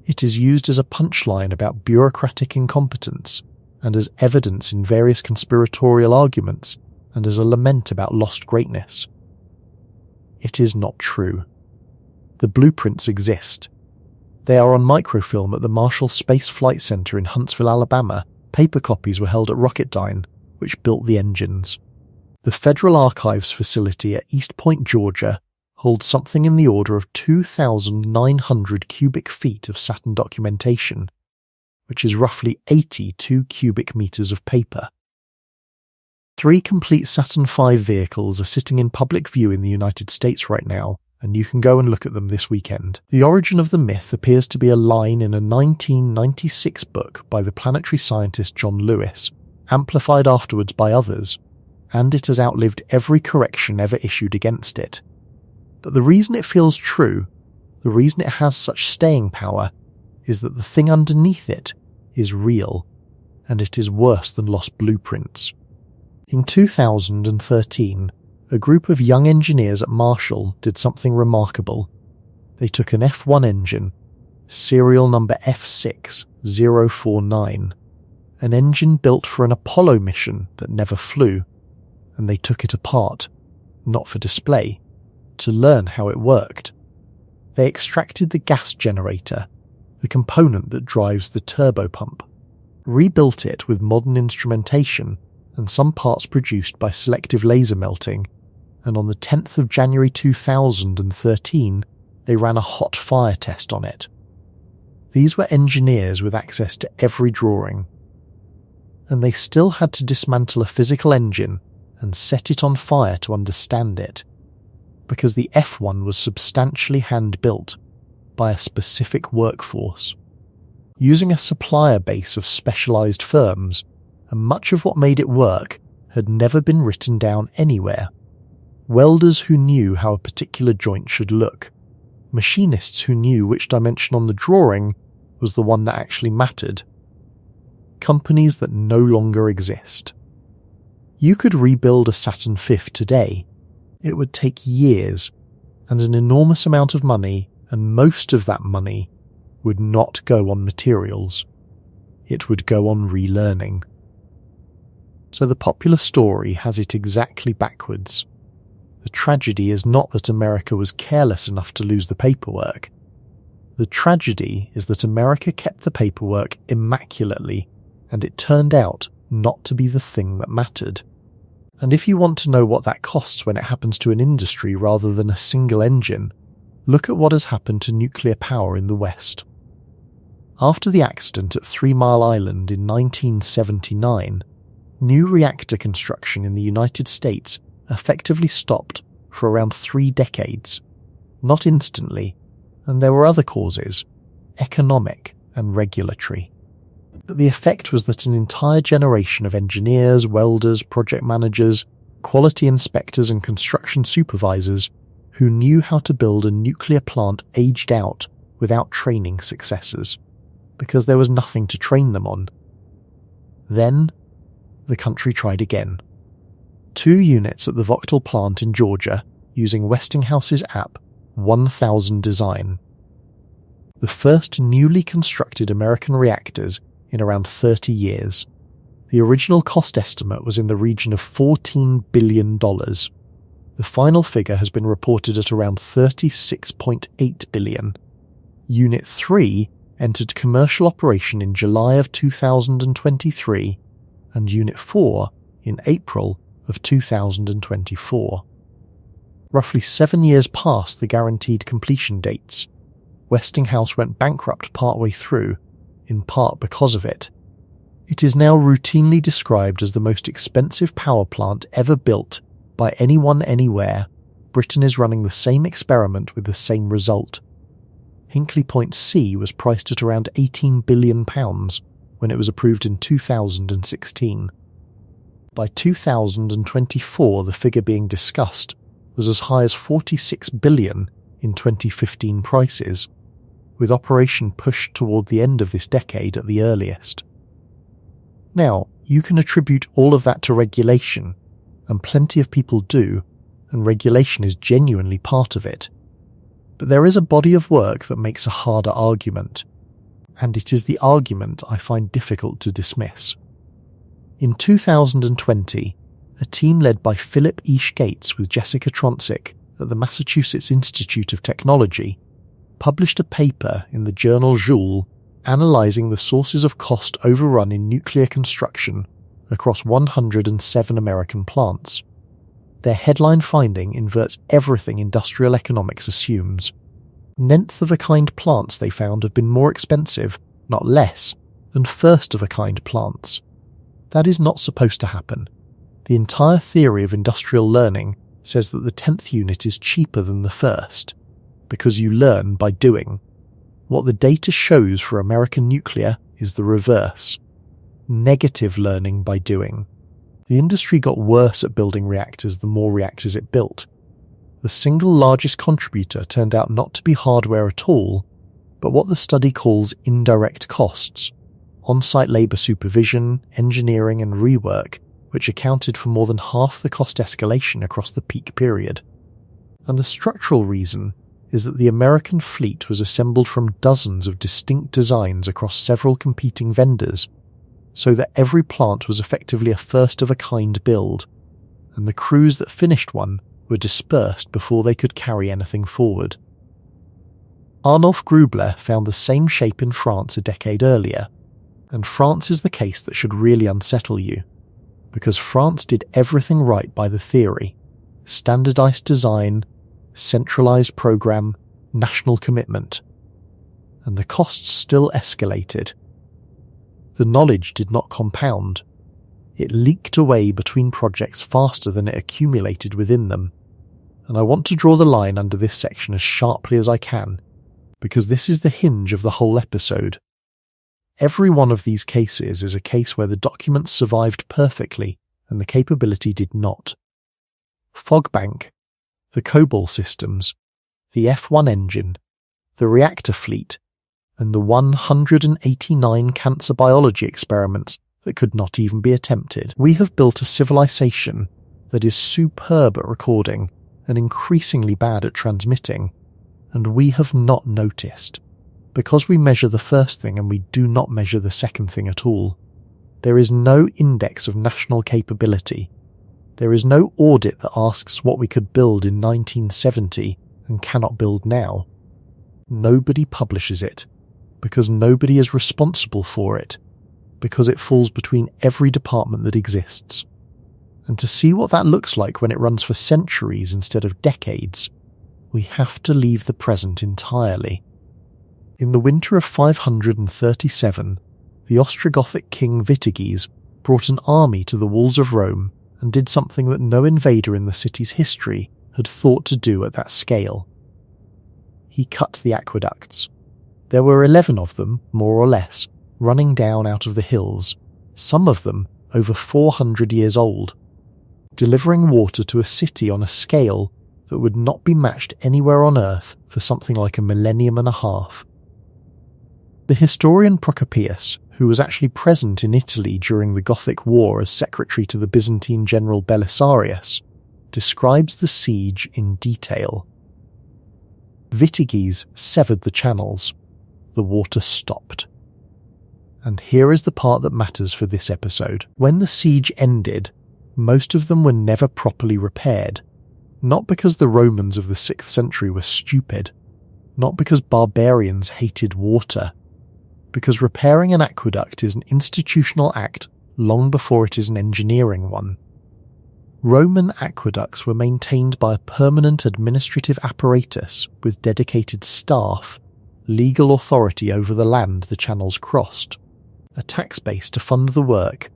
It is used as a punchline about bureaucratic incompetence, and as evidence in various conspiratorial arguments, and as a lament about lost greatness. It is not true. The blueprints exist. They are on microfilm at the Marshall Space Flight Center in Huntsville, Alabama. Paper copies were held at Rocketdyne, which built the engines. The Federal Archives facility at East Point, Georgia, holds something in the order of 2,900 cubic feet of Saturn documentation, which is roughly 82 cubic meters of paper. 3 complete Saturn V vehicles are sitting in public view in the United States right now, and you can go and look at them this weekend. The origin of the myth appears to be a line in a 1996 book by the planetary scientist John Lewis, amplified afterwards by others, and it has outlived every correction ever issued against it. But the reason it feels true, the reason it has such staying power, is that the thing underneath it is real, and it is worse than lost blueprints. In 2013, a group of young engineers at Marshall did something remarkable. They took an F1 engine, serial number F6049, an engine built for an Apollo mission that never flew, and they took it apart, not for display, to learn how it worked. They extracted the gas generator, the component that drives the turbopump, rebuilt it with modern instrumentation and some parts produced by selective laser melting, and on the 10th of January 2013, they ran a hot fire test on it. These were engineers with access to every drawing, and they still had to dismantle a physical engine and set it on fire to understand it, because the F1 was substantially hand-built by a specific workforce, using a supplier base of specialised firms, and much of what made it work had never been written down anywhere. Welders who knew how a particular joint should look, machinists who knew which dimension on the drawing was the one that actually mattered. Companies that no longer exist. You could rebuild a Saturn V today. It would take years, and an enormous amount of money, and most of that money would not go on materials. It would go on relearning. So the popular story has it exactly backwards. The tragedy is not that America was careless enough to lose the paperwork. The tragedy is that America kept the paperwork immaculately, and it turned out not to be the thing that mattered. And if you want to know what that costs when it happens to an industry rather than a single engine, look at what has happened to nuclear power in the West. After the accident at 3 Mile Island in 1979, new reactor construction in the United States effectively stopped for around 3 decades. Not instantly, and there were other causes, economic and regulatory. But the effect was that an entire generation of engineers, welders, project managers, quality inspectors and construction supervisors who knew how to build a nuclear plant aged out without training successors, because there was nothing to train them on. Then, the country tried again. 2 units at the Vogtle plant in Georgia using Westinghouse's app 1000 design. The first newly constructed American reactors in around 30 years. The original cost estimate was in the region of $14 billion. The final figure has been reported at around $36.8 billion. Unit 3 entered commercial operation in July of 2023 and Unit 4 in April of 2024. Roughly 7 years past the guaranteed completion dates. Westinghouse went bankrupt partway through, in part because of it. It is now routinely described as the most expensive power plant ever built by anyone anywhere. Britain is running the same experiment with the same result. Hinkley Point C was priced at around £18 billion when it was approved in 2016. By 2024, the figure being discussed was as high as $46 billion in 2015 prices, with operation pushed toward the end of this decade at the earliest. Now, you can attribute all of that to regulation, and plenty of people do, and regulation is genuinely part of it. But there is a body of work that makes a harder argument, and it is the argument I find difficult to dismiss. In 2020, a team led by Philip Eash Gates with Jessica Tronczyk at the Massachusetts Institute of Technology published a paper in the journal Joule analysing the sources of cost overrun in nuclear construction across 107 American plants. Their headline finding inverts everything industrial economics assumes. Nth-of-a-kind plants, they found, have been more expensive, not less, than first-of-a-kind plants. That is not supposed to happen. The entire theory of industrial learning says that the 10th unit is cheaper than the first, because you learn by doing. What the data shows for American nuclear is the reverse. Negative learning by doing. The industry got worse at building reactors the more reactors it built. The single largest contributor turned out not to be hardware at all, but what the study calls indirect costs, on-site labour supervision, engineering and rework, which accounted for more than half the cost escalation across the peak period. And the structural reason is that the American fleet was assembled from dozens of distinct designs across several competing vendors, so that every plant was effectively a first-of-a-kind build, and the crews that finished one were dispersed before they could carry anything forward. Arnulf Grubler found the same shape in France a decade earlier, and France is the case that should really unsettle you, because France did everything right by the theory: standardized design, centralized program, national commitment. And the costs still escalated. The knowledge did not compound. It leaked away between projects faster than it accumulated within them. And I want to draw the line under this section as sharply as I can, because this is the hinge of the whole episode. Every one of these cases is a case where the documents survived perfectly and the capability did not. Fogbank, the COBOL systems, the F1 engine, the reactor fleet, and the 189 cancer biology experiments that could not even be attempted. We have built a civilization that is superb at recording and increasingly bad at transmitting, and we have not noticed, because we measure the first thing and we do not measure the second thing at all. There is no index of national capability. There is no audit that asks what we could build in 1970 and cannot build now. Nobody publishes it, because nobody is responsible for it, because it falls between every department that exists. And to see what that looks like when it runs for centuries instead of decades, we have to leave the present entirely. In the winter of 537, the Ostrogothic king Vitiges brought an army to the walls of Rome and did something that no invader in the city's history had thought to do at that scale. He cut the aqueducts. There were 11 of them, more or less, running down out of the hills, some of them over 400 years old, delivering water to a city on a scale that would not be matched anywhere on Earth for something like a millennium and a half. The historian Procopius, who was actually present in Italy during the Gothic War as secretary to the Byzantine general Belisarius, describes the siege in detail. Vitiges severed the channels. The water stopped. And here is the part that matters for this episode. When the siege ended, most of them were never properly repaired, not because the Romans of the 6th century were stupid, not because barbarians hated water, because repairing an aqueduct is an institutional act long before it is an engineering one. Roman aqueducts were maintained by a permanent administrative apparatus with dedicated staff, legal authority over the land the channels crossed, a tax base to fund the work,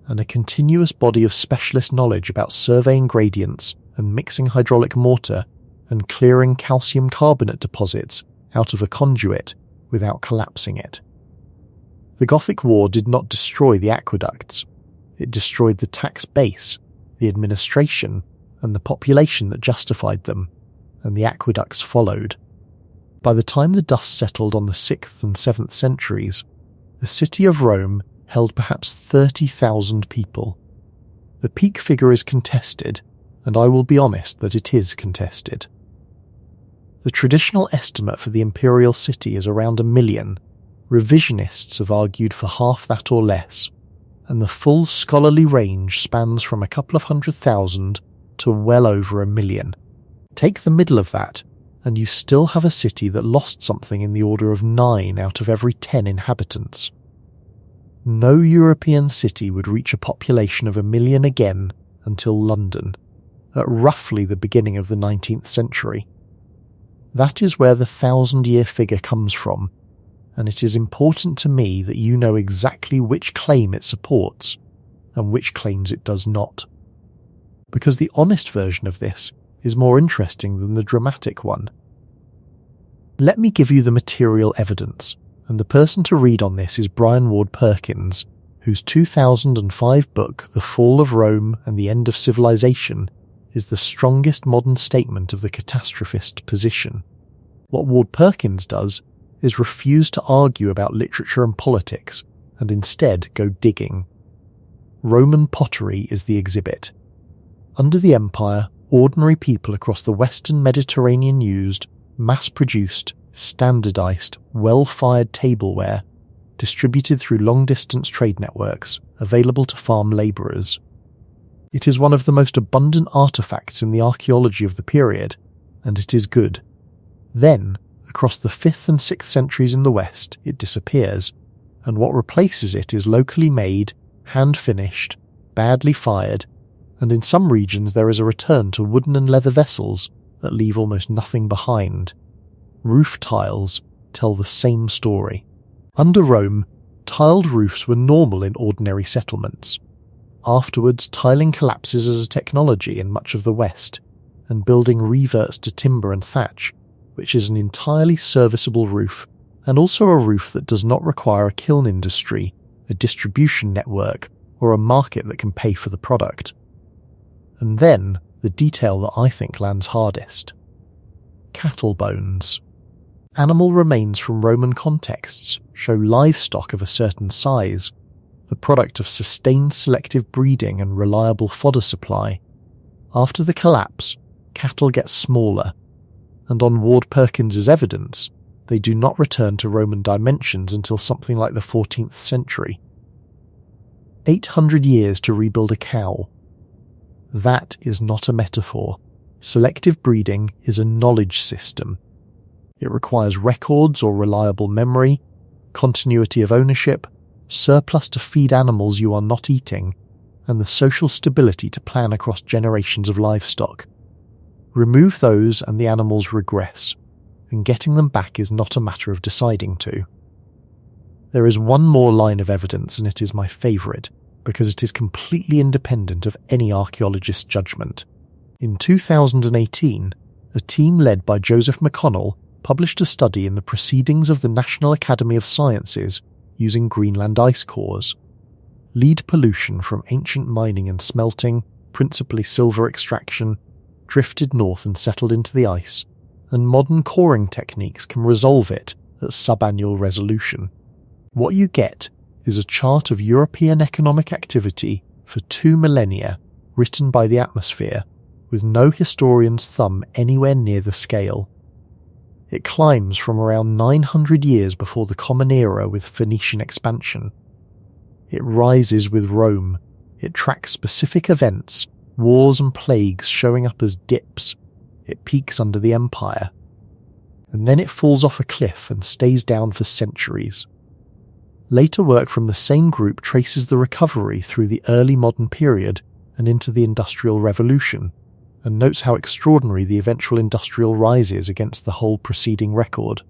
and a continuous body of specialist knowledge about surveying gradients and mixing hydraulic mortar and clearing calcium carbonate deposits out of a conduit without collapsing it. The Gothic War did not destroy the aqueducts. It destroyed the tax base, the administration, and the population that justified them, and the aqueducts followed. By the time the dust settled on the 6th and 7th centuries, the city of Rome held perhaps 30,000 people. The peak figure is contested, and I will be honest that it is contested. The traditional estimate for the imperial city is around 1 million. Revisionists have argued for half that or less, and the full scholarly range spans from a couple of 100,000 to well over 1 million. Take the middle of that, and you still have a city that lost something in the order of 9 out of every 10 inhabitants. No European city would reach a population of 1 million again until London, at roughly the beginning of the 19th century. That is where the 1,000-year figure comes from, and it is important to me that you know exactly which claim it supports and which claims it does not. because the honest version of this is more interesting than the dramatic one. Let me give you the material evidence, and the person to read on this is Brian Ward Perkins, whose 2005 book The Fall of Rome and the End of Civilization is the strongest modern statement of the catastrophist position. What Ward Perkins does is refuse to argue about literature and politics, and instead go digging. Roman pottery is the exhibit. Under the empire, ordinary people across the Western Mediterranean used mass-produced, standardized, well-fired tableware distributed through long-distance trade networks available to farm labourers. It is one of the most abundant artefacts in the archaeology of the period, and it is good. Then, across the 5th and 6th centuries in the West, it disappears, and what replaces it is locally made, hand-finished, badly fired, and in some regions there is a return to wooden and leather vessels that leave almost nothing behind. Roof tiles tell the same story. Under Rome, tiled roofs were normal in ordinary settlements. Afterwards, tiling collapses as a technology in much of the West, and building reverts to timber and thatch, which is an entirely serviceable roof, and also a roof that does not require a kiln industry, a distribution network, or a market that can pay for the product. And then, the detail that I think lands hardest. Cattle bones. Animal remains from Roman contexts show livestock of a certain size, the product of sustained selective breeding and reliable fodder supply. After the collapse, cattle get smaller, and on Ward Perkins's evidence, they do not return to Roman dimensions until something like the 14th century. 800 years to rebuild a cow. That is not a metaphor. Selective breeding is a knowledge system. It requires records or reliable memory, continuity of ownership, surplus to feed animals you are not eating, and the social stability to plan across generations of livestock. Remove those and the animals regress, and getting them back is not a matter of deciding to. There is one more line of evidence, and it is my favourite, because it is completely independent of any archaeologist's judgment. In 2018, a team led by Joseph McConnell published a study in the Proceedings of the National Academy of Sciences using Greenland ice cores. Lead pollution from ancient mining and smelting, principally silver extraction, drifted north and settled into the ice, and modern coring techniques can resolve it at subannual resolution. What you get is a chart of European economic activity for 2 millennia written by the atmosphere, with no historian's thumb anywhere near the scale. It climbs from around 900 years before the Common Era with Phoenician expansion. It rises with Rome. It tracks specific events, wars and plagues showing up as dips. It peaks under the Empire. And then it falls off a cliff and stays down for centuries. Later work from the same group traces the recovery through the early modern period and into the Industrial Revolution, and notes how extraordinary the eventual industrial rise is against the whole preceding record.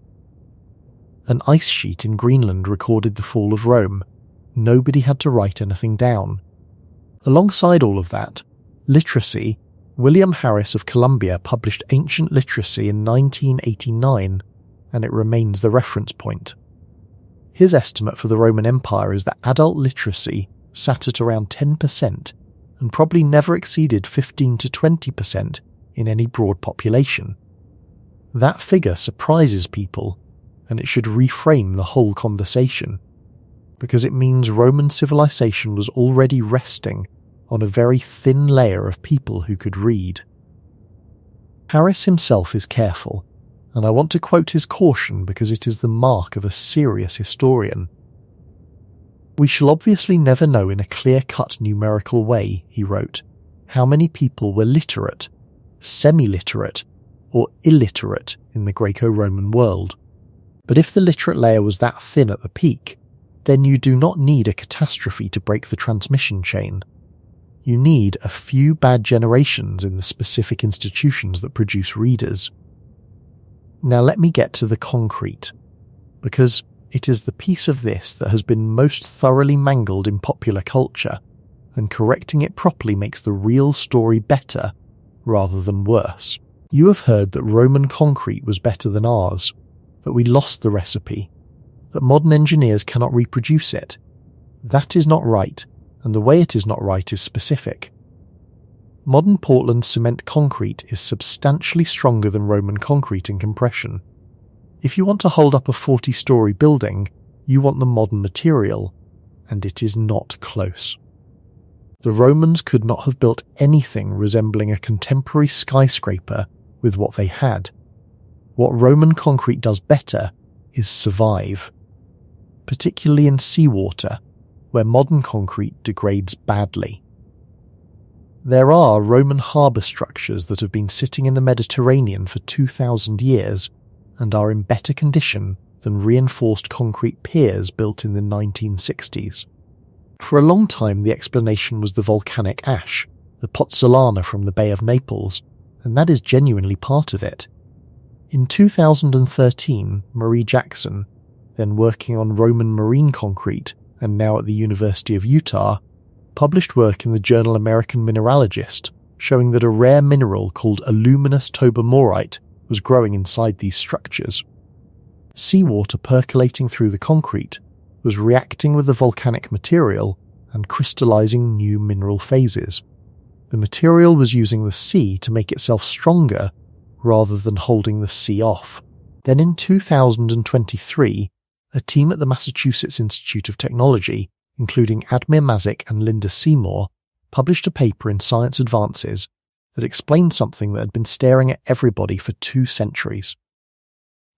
An ice sheet in Greenland recorded the fall of Rome. Nobody had to write anything down. Alongside all of that, literacy. William Harris of Columbia published Ancient Literacy in 1989, and it remains the reference point. His estimate for the Roman Empire is that adult literacy sat at around 10%, and probably never exceeded 15 to 20% in any broad population. That figure surprises people, and it should reframe the whole conversation, because it means Roman civilization was already resting on a very thin layer of people who could read. Harris himself is careful, and I want to quote his caution because it is the mark of a serious historian. "We shall obviously never know in a clear-cut numerical way," he wrote, "how many people were literate, semi-literate, or illiterate in the Greco-Roman world. But if the literate layer was that thin at the peak, then you do not need a catastrophe to break the transmission chain. You need a few bad generations in the specific institutions that produce readers." Now let me get to the concrete, because it is the piece of this that has been most thoroughly mangled in popular culture, and correcting it properly makes the real story better rather than worse. You have heard that Roman concrete was better than ours, that we lost the recipe, that modern engineers cannot reproduce it. That is not right, and the way it is not right is specific. Modern Portland cement concrete is substantially stronger than Roman concrete in compression. If you want to hold up a 40-story building, you want the modern material, and it is not close. The Romans could not have built anything resembling a contemporary skyscraper with what they had. What Roman concrete does better is survive, particularly in seawater, where modern concrete degrades badly. There are Roman harbour structures that have been sitting in the Mediterranean for 2,000 years and are in better condition than reinforced concrete piers built in the 1960s. For a long time the explanation was the volcanic ash, the pozzolana from the Bay of Naples, and that is genuinely part of it. In 2013, Marie Jackson, then working on Roman marine concrete and now at the University of Utah, published work in the journal American Mineralogist showing that a rare mineral called aluminous tobermorite was growing inside these structures. Seawater percolating through the concrete was reacting with the volcanic material and crystallizing new mineral phases. The material was using the sea to make itself stronger rather than holding the sea off. Then in 2023, a team at the Massachusetts Institute of Technology, including Admir Mazik and Linda Seymour, published a paper in Science Advances that explained something that had been staring at everybody for 2 centuries.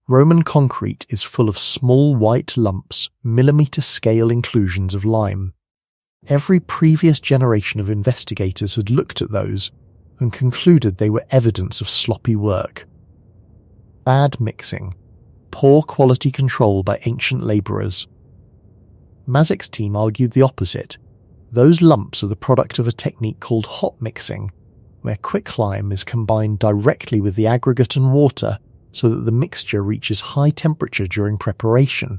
Roman concrete is full of small white lumps, millimetre-scale inclusions of lime. Every previous generation of investigators had looked at those and concluded they were evidence of sloppy work. Bad mixing, poor quality control by ancient labourers. Mazik's team argued the opposite. Those lumps are the product of a technique called hot mixing, where quicklime is combined directly with the aggregate and water so that the mixture reaches high temperature during preparation.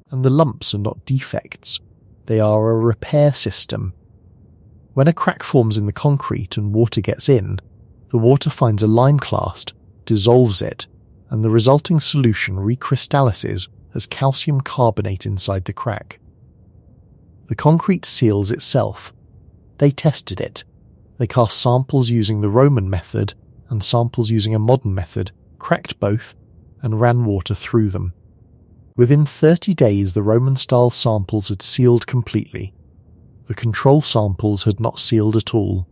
And the lumps are not defects, they are a repair system. When a crack forms in the concrete and water gets in, the water finds a limeclast, dissolves it, and the resulting solution recrystallizes as calcium carbonate inside the crack. The concrete seals itself. They tested it. They cast samples using the Roman method and samples using a modern method, cracked both, and ran water through them. Within 30 days the Roman-style samples had sealed completely. The control samples had not sealed at all.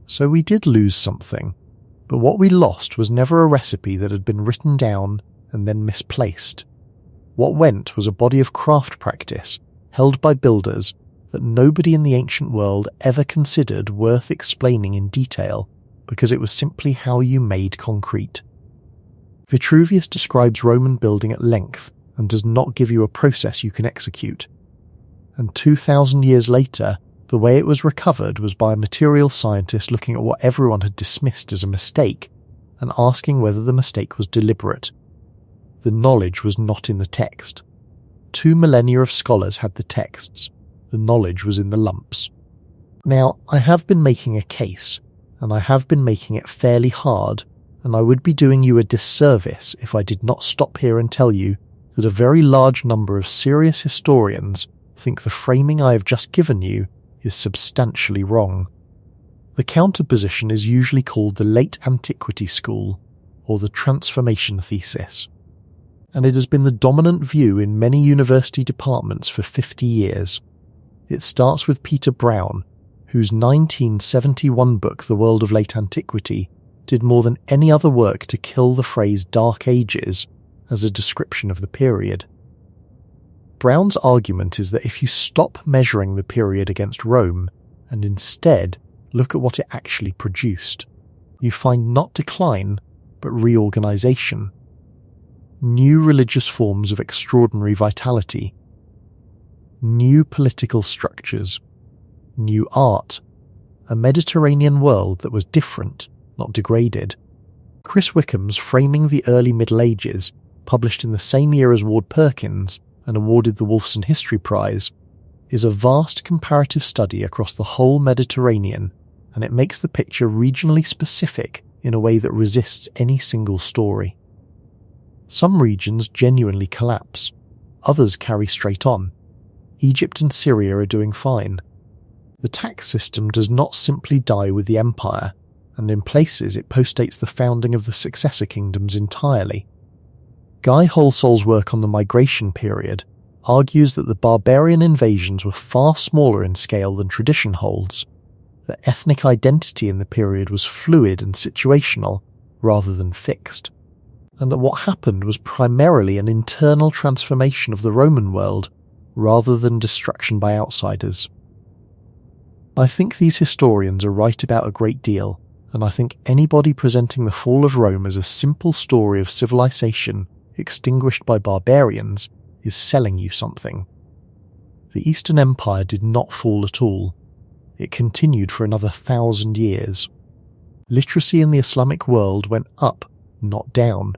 So we did lose something, but what we lost was never a recipe that had been written down and then misplaced. What went was a body of craft practice held by builders that nobody in the ancient world ever considered worth explaining in detail because it was simply how you made concrete. Vitruvius describes Roman building at length and does not give you a process you can execute. And 2,000 years later, the way it was recovered was by a material scientist looking at what everyone had dismissed as a mistake and asking whether the mistake was deliberate. The knowledge was not in the text. 2 millennia of scholars had the texts. The knowledge was in the lumps. Now, I have been making a case, and I have been making it fairly hard, and I would be doing you a disservice if I did not stop here and tell you that a very large number of serious historians think the framing I have just given you is substantially wrong. The counterposition is usually called the late antiquity school, or the transformation thesis, and it has been the dominant view in many university departments for 50 years. It starts with Peter Brown, whose 1971 book The World of Late Antiquity did more than any other work to kill the phrase Dark Ages as a description of the period. Brown's argument is that if you stop measuring the period against Rome and instead look at what it actually produced, you find not decline, but reorganization. New religious forms of extraordinary vitality, new political structures, new art, a Mediterranean world that was different, not degraded. Chris Wickham's Framing the Early Middle Ages, published in the same year as Ward Perkins and awarded the Wolfson History Prize, is a vast comparative study across the whole Mediterranean, and it makes the picture regionally specific in a way that resists any single story. Some regions genuinely collapse, others carry straight on. Egypt and Syria are doing fine. The tax system does not simply die with the empire, and in places it postdates the founding of the successor kingdoms entirely. Guy Holsoul's work on the migration period argues that the barbarian invasions were far smaller in scale than tradition holds, that ethnic identity in the period was fluid and situational rather than fixed, and that what happened was primarily an internal transformation of the Roman world rather than destruction by outsiders. I think these historians are right about a great deal, and I think anybody presenting the fall of Rome as a simple story of civilization extinguished by barbarians is selling you something. The Eastern Empire did not fall at all. It continued for another 1,000 years. Literacy in the Islamic world went up, not down.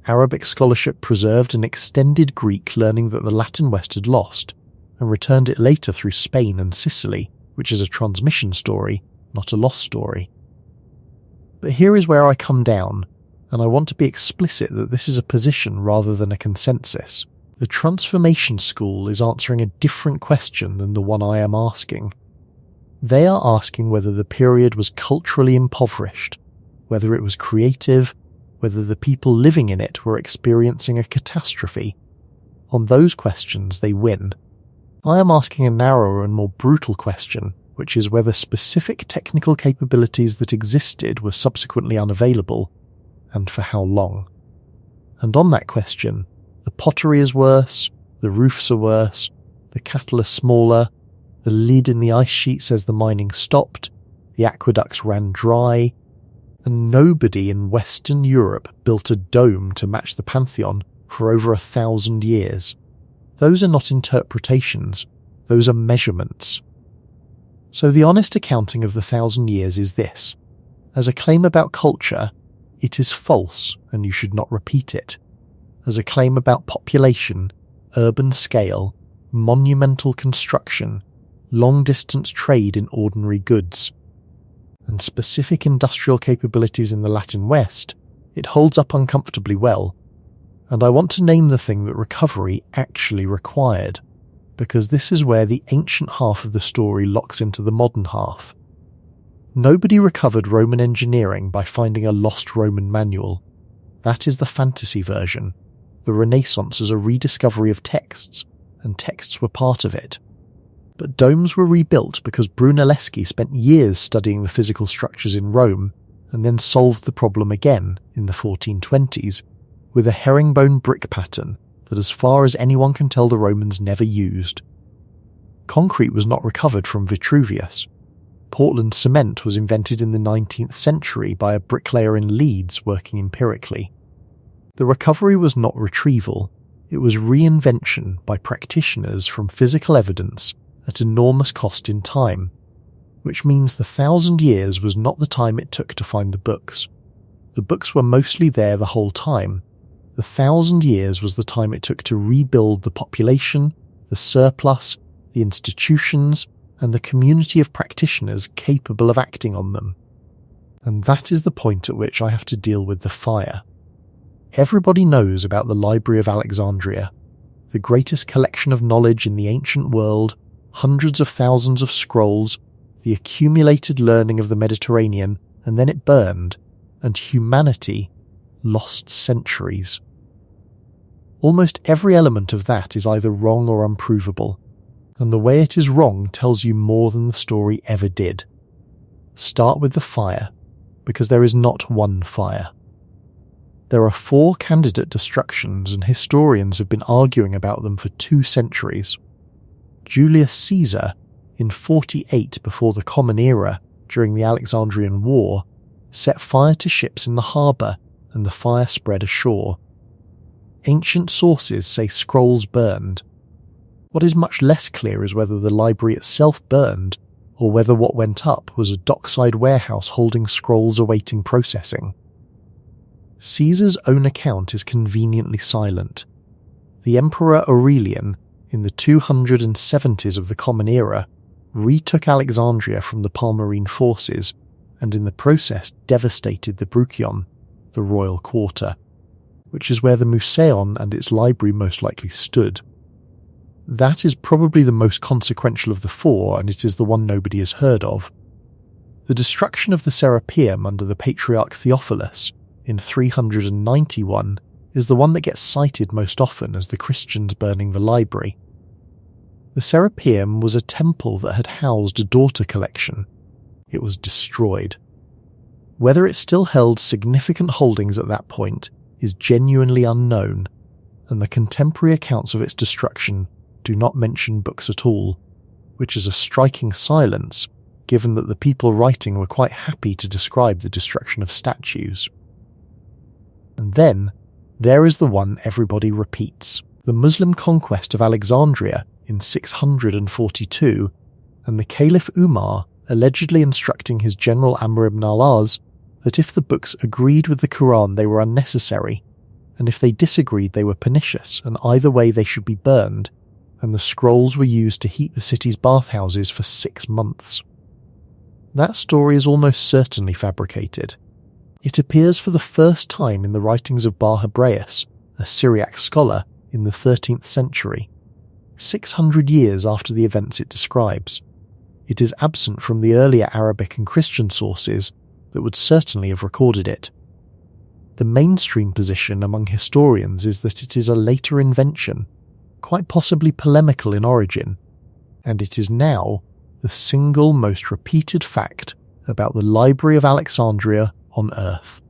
Arabic scholarship preserved and extended Greek, learning that the Latin West had lost, and returned it later through Spain and Sicily, which is a transmission story, not a lost story. But here is where I come down, and I want to be explicit that this is a position rather than a consensus. The Transformation School is answering a different question than the one I am asking. They are asking whether the period was culturally impoverished, whether it was creative, whether the people living in it were experiencing a catastrophe. On those questions, they win. I am asking a narrower and more brutal question, which is whether specific technical capabilities that existed were subsequently unavailable, and for how long. And on that question, the pottery is worse, the roofs are worse, the cattle are smaller, the lid in the ice sheet says the mining stopped, the aqueducts ran dry, and nobody in Western Europe built a dome to match the Pantheon for over 1,000 years. Those are not interpretations, those are measurements. So the honest accounting of the 1,000 years is this. As a claim about culture, it is false and you should not repeat it. As a claim about population, urban scale, monumental construction, long-distance trade in ordinary goods, and specific industrial capabilities in the Latin West, it holds up uncomfortably well. And I want to name the thing that recovery actually required, because this is where the ancient half of the story locks into the modern half. Nobody recovered Roman engineering by finding a lost Roman manual. That is the fantasy version. The Renaissance is a rediscovery of texts, and texts were part of it. But domes were rebuilt because Brunelleschi spent years studying the physical structures in Rome, and then solved the problem again in the 1420s with a herringbone brick pattern that, as far as anyone can tell, the Romans never used. Concrete was not recovered from Vitruvius. Portland cement was invented in the 19th century by a bricklayer in Leeds working empirically. The recovery was not retrieval, it was reinvention by practitioners from physical evidence at enormous cost in time, which means the 1,000 years was not the time it took to find the books. The books were mostly there the whole time. The 1,000 years was the time it took to rebuild the population, the surplus, the institutions, and the community of practitioners capable of acting on them. And that is the point at which I have to deal with the fire. Everybody knows about the Library of Alexandria, the greatest collection of knowledge in the ancient world, hundreds of thousands of scrolls, the accumulated learning of the Mediterranean, and then it burned, and humanity lost centuries. Almost every element of that is either wrong or unprovable, and the way it is wrong tells you more than the story ever did. Start with the fire, because there is not one fire. There are 4 candidate destructions, and historians have been arguing about them for 2 centuries. Julius Caesar, in 48 before the Common Era, during the Alexandrian War, set fire to ships in the harbour, and the fire spread ashore. Ancient sources say scrolls burned. What is much less clear is whether the library itself burned, or whether what went up was a dockside warehouse holding scrolls awaiting processing. Caesar's own account is conveniently silent. The Emperor Aurelian, in the 270s of the Common Era, retook Alexandria from the Palmyrene forces and in the process devastated the Bruchion, the royal quarter, which is where the Museion and its library most likely stood. That is probably the most consequential of the four, and it is the one nobody has heard of. The destruction of the Serapeum under the Patriarch Theophilus in 391 is the one that gets cited most often as the Christians burning the library. The Serapeum was a temple that had housed a daughter collection. It was destroyed. Whether it still held significant holdings at that point is genuinely unknown, and the contemporary accounts of its destruction do not mention books at all, which is a striking silence given that the people writing were quite happy to describe the destruction of statues. And then, there is the one everybody repeats, the Muslim conquest of Alexandria in 642, and the Caliph Umar allegedly instructing his general Amr ibn al-As that if the books agreed with the Quran they were unnecessary, and if they disagreed they were pernicious, and either way they should be burned, and the scrolls were used to heat the city's bathhouses for 6 months. That story is almost certainly fabricated. It appears for the first time in the writings of Bar Hebraeus, a Syriac scholar, in the 13th century, 600 years after the events it describes. It is absent from the earlier Arabic and Christian sources that would certainly have recorded it. The mainstream position among historians is that it is a later invention, quite possibly polemical in origin, and it is now the single most repeated fact about the Library of Alexandria on Earth.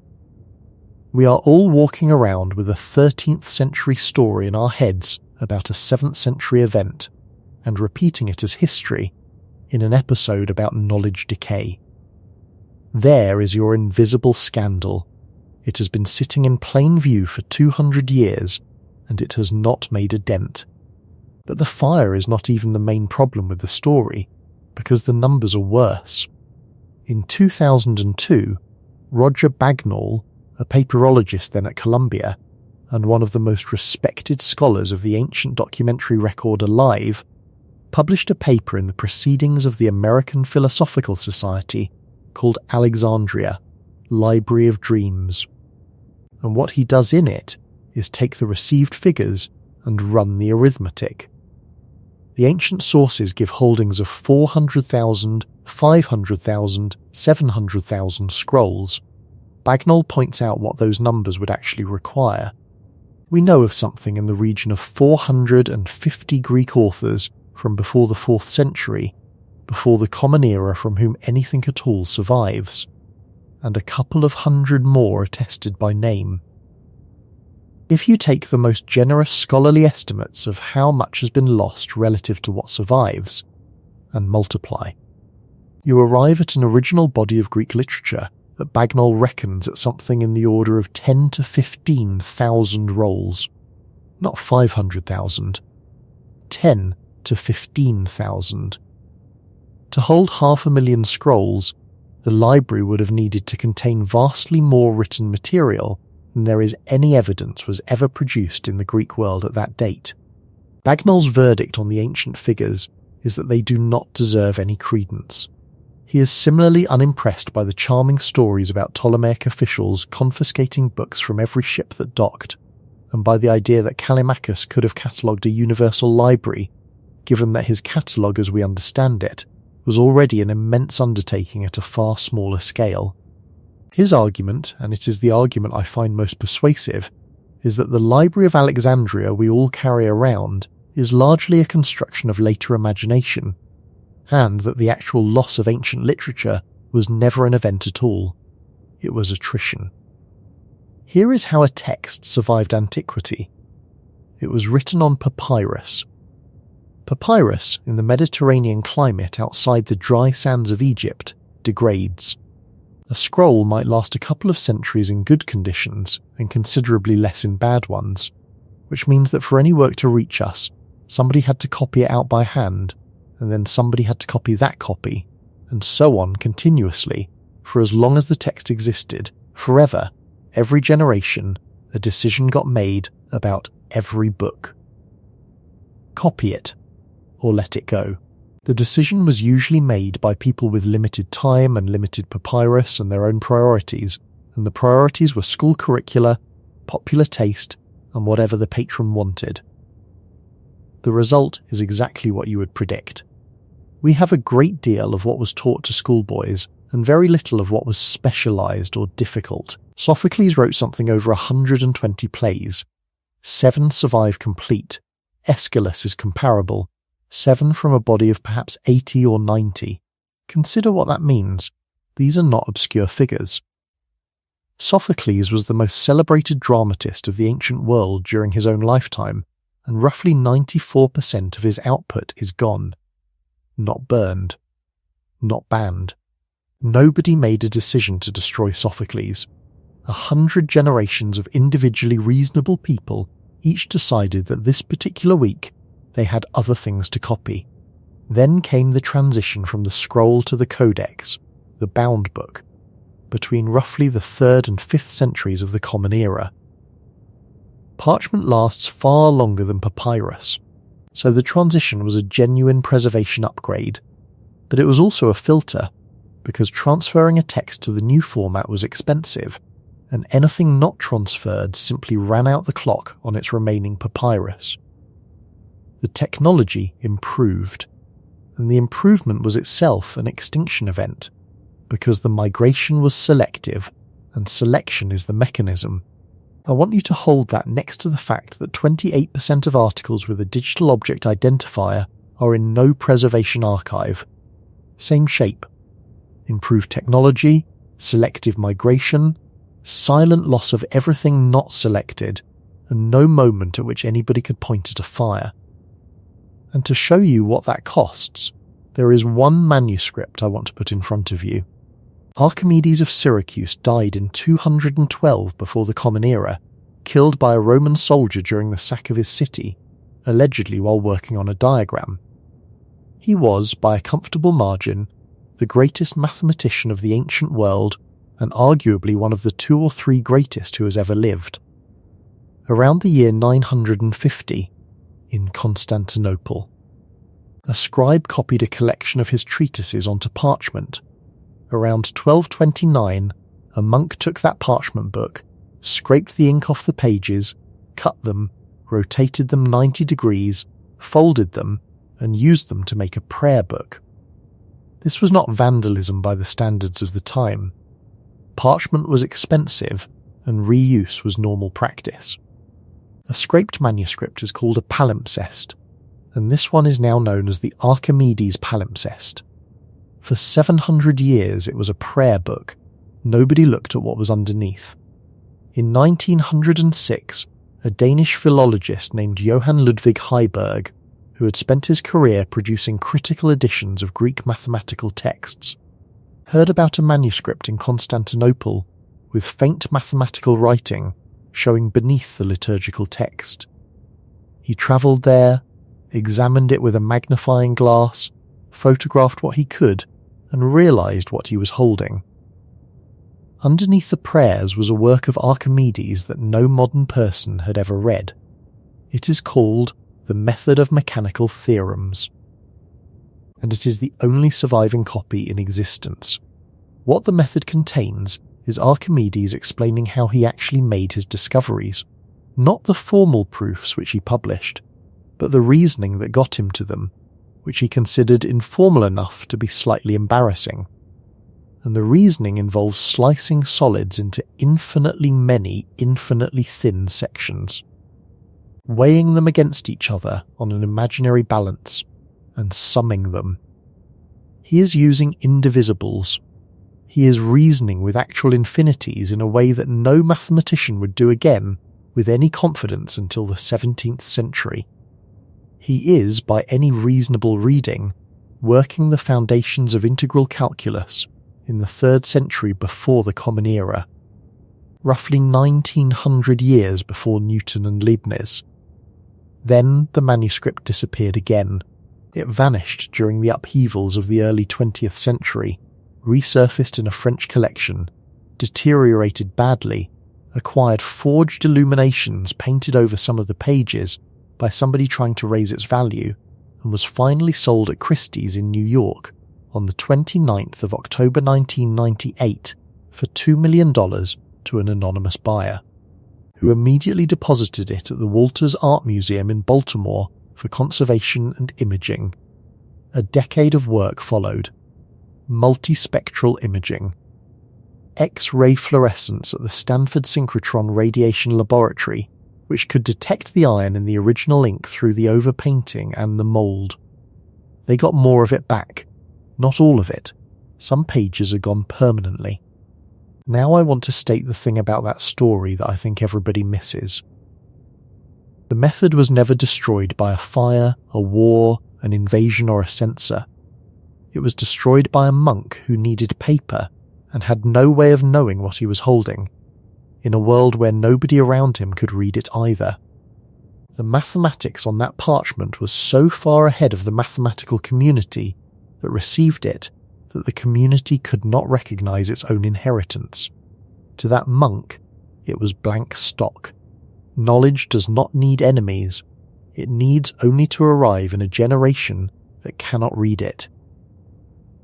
We are all walking around with a 13th century story in our heads about a 7th century event, and repeating it as history in an episode about knowledge decay. There is your invisible scandal. It has been sitting in plain view for 200 years, and it has not made a dent. But the fire is not even the main problem with the story, because the numbers are worse. In 2002, Roger Bagnall, a papyrologist then at Columbia, and one of the most respected scholars of the ancient documentary record alive, published a paper in the Proceedings of the American Philosophical Society called Alexandria, Library of Dreams. And what he does in it is take the received figures and run the arithmetic. The ancient sources give holdings of 400,000, 500,000, 700,000 scrolls. Bagnall points out what those numbers would actually require. We know of something in the region of 450 Greek authors from before the 4th century, before the Common Era from whom anything at all survives, and a couple of hundred more attested by name. If you take the most generous scholarly estimates of how much has been lost relative to what survives, and multiply, you arrive at an original body of Greek literature that Bagnall reckons at something in the order of 10 to 15,000 rolls. Not 500,000. 10 to 15,000. To hold 500,000 scrolls, the library would have needed to contain vastly more written material than there is any evidence was ever produced in the Greek world at that date. Bagnall's verdict on the ancient figures is that they do not deserve any credence. He is similarly unimpressed by the charming stories about Ptolemaic officials confiscating books from every ship that docked, and by the idea that Callimachus could have catalogued a universal library, given that his catalogue as we understand it was already an immense undertaking at a far smaller scale. His argument, and it is the argument I find most persuasive, is that the Library of Alexandria we all carry around is largely a construction of later imagination, and that the actual loss of ancient literature was never an event at all. It was attrition. Here is how a text survived antiquity. It was written on papyrus. Papyrus, in the Mediterranean climate outside the dry sands of Egypt, degrades. A scroll might last a couple of centuries in good conditions and considerably less in bad ones, which means that for any work to reach us, somebody had to copy it out by hand, and then somebody had to copy that copy, and so on continuously, for as long as the text existed, forever, every generation, a decision got made about every book. copy it or let it go. The decision was usually made by people with limited time and limited papyrus and their own priorities, and the priorities were school curricula, popular taste, and whatever the patron wanted. The result is exactly what you would predict. We have a great deal of what was taught to schoolboys, and very little of what was specialised or difficult. Sophocles wrote something over 120 plays. 7 survive complete. Aeschylus is comparable. 7 from a body of perhaps 80 or 90. Consider what that means. These are not obscure figures. Sophocles was the most celebrated dramatist of the ancient world during his own lifetime, and roughly 94% of his output is gone. Not burned. Not banned. Nobody made a decision to destroy Sophocles. 100 generations of individually reasonable people each decided that this particular week they had other things to copy. Then came the transition from the scroll to the codex, the bound book, between roughly the 3rd and 5th centuries of the Common Era. Parchment lasts far longer than papyrus, so the transition was a genuine preservation upgrade, but it was also a filter, because transferring a text to the new format was expensive, and anything not transferred simply ran out the clock on its remaining papyrus. The technology improved, and the improvement was itself an extinction event, because the migration was selective, and selection is the mechanism. I want you to hold that next to the fact that 28% of articles with a digital object identifier are in no preservation archive. Same shape. Improved technology, selective migration, silent loss of everything not selected, and no moment at which anybody could point at a fire. And to show you what that costs, there is one manuscript I want to put in front of you. Archimedes of Syracuse died in 212 before the Common Era, killed by a Roman soldier during the sack of his city, allegedly while working on a diagram. He was, by a comfortable margin, the greatest mathematician of the ancient world, and arguably one of the 2 or 3 greatest who has ever lived. Around the year 950, in Constantinople, a scribe copied a collection of his treatises onto parchment. Around 1229, a monk took that parchment book, scraped the ink off the pages, cut them, rotated them 90 degrees, folded them, and used them to make a prayer book. This was not vandalism by the standards of the time. Parchment was expensive, and reuse was normal practice. A scraped manuscript is called a palimpsest, and this one is now known as the Archimedes Palimpsest. For 700 years it was a prayer book. Nobody looked at what was underneath. In 1906, a Danish philologist named Johann Ludwig Heiberg, who had spent his career producing critical editions of Greek mathematical texts, heard about a manuscript in Constantinople with faint mathematical writing showing beneath the liturgical text. He travelled there, examined it with a magnifying glass, photographed what he could, and realised what he was holding. Underneath the prayers was a work of Archimedes that no modern person had ever read. It is called The Method of Mechanical Theorems, and it is the only surviving copy in existence. What the method contains is Archimedes explaining how he actually made his discoveries, not the formal proofs which he published, but the reasoning that got him to them, which he considered informal enough to be slightly embarrassing. And the reasoning involves slicing solids into infinitely many, infinitely thin sections, weighing them against each other on an imaginary balance, and summing them. He is using indivisibles. He is reasoning with actual infinities in a way that no mathematician would do again with any confidence until the 17th century. He is, by any reasonable reading, working the foundations of integral calculus in the 3rd century before the Common Era, roughly 1900 years before Newton and Leibniz. Then the manuscript disappeared again. It vanished during the upheavals of the early 20th century, resurfaced in a French collection, deteriorated badly, acquired forged illuminations painted over some of the pages, by somebody trying to raise its value and was finally sold at Christie's in New York on the 29th of October 1998 for $2 million to an anonymous buyer, who immediately deposited it at the Walters Art Museum in Baltimore for conservation and imaging. A decade of work followed. Multispectral imaging. X-ray fluorescence at the Stanford Synchrotron Radiation Laboratory, which could detect the iron in the original ink through the overpainting and the mould. They got more of it back. Not all of it. Some pages are gone permanently. Now I want to state the thing about that story that I think everybody misses. The method was never destroyed by a fire, a war, an invasion or a censor. It was destroyed by a monk who needed paper and had no way of knowing what he was holding, in a world where nobody around him could read it either. The mathematics on that parchment was so far ahead of the mathematical community that received it that the community could not recognize its own inheritance. To that monk, it was blank stock. Knowledge does not need enemies. It needs only to arrive in a generation that cannot read it.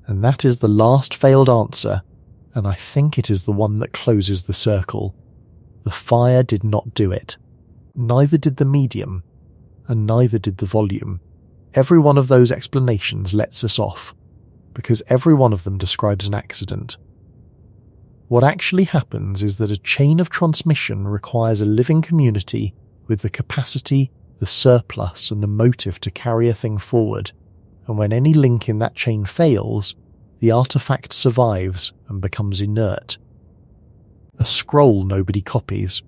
And that is the last failed answer, and I think it is the one that closes the circle. The fire did not do it. Neither did the medium, and neither did the volume. Every one of those explanations lets us off, because every one of them describes an accident. What actually happens is that a chain of transmission requires a living community with the capacity, the surplus, and the motive to carry a thing forward, and when any link in that chain fails, the artifact survives and becomes inert. A scroll nobody copies,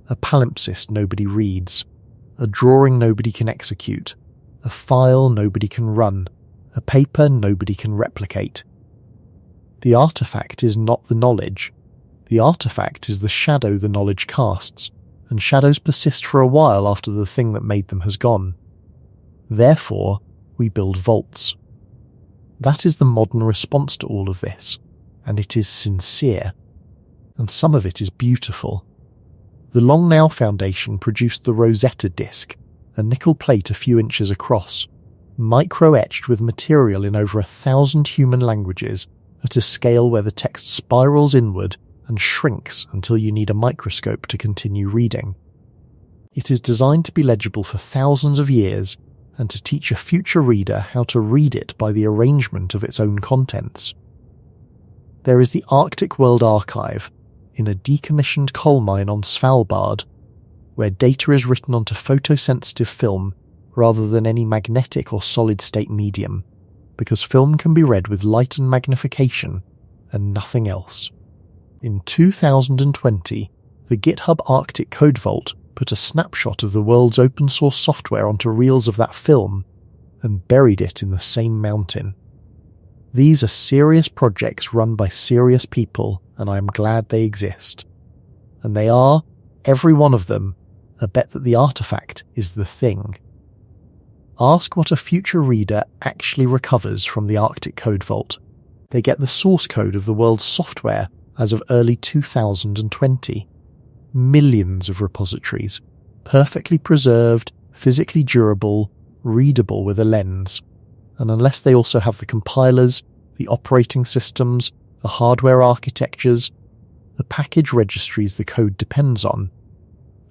a palimpsest nobody reads, a drawing nobody can execute, a file nobody can run, a paper nobody can replicate. The artifact is not the knowledge. The artifact is the shadow the knowledge casts, and shadows persist for a while after the thing that made them has gone. Therefore, we build vaults. That is the modern response to all of this, and it is sincere. And some of it is beautiful. The Long Now Foundation produced the Rosetta Disc, a nickel plate a few inches across, micro-etched with material in over 1,000 human languages at a scale where the text spirals inward and shrinks until you need a microscope to continue reading. It is designed to be legible for thousands of years and to teach a future reader how to read it by the arrangement of its own contents. There is the Arctic World Archive, in a decommissioned coal mine on Svalbard, where data is written onto photosensitive film rather than any magnetic or solid-state medium, because film can be read with light and magnification, and nothing else. In 2020, the GitHub Arctic Code Vault put a snapshot of the world's open-source software onto reels of that film, and buried it in the same mountain. These are serious projects run by serious people, and I am glad they exist. And they are, every one of them, a bet that the artifact is the thing. Ask what a future reader actually recovers from the Arctic Code Vault. They get the source code of the world's software as of early 2020. Millions of repositories, perfectly preserved, physically durable, readable with a lens. And unless they also have the compilers, the operating systems, the hardware architectures, the package registries the code depends on,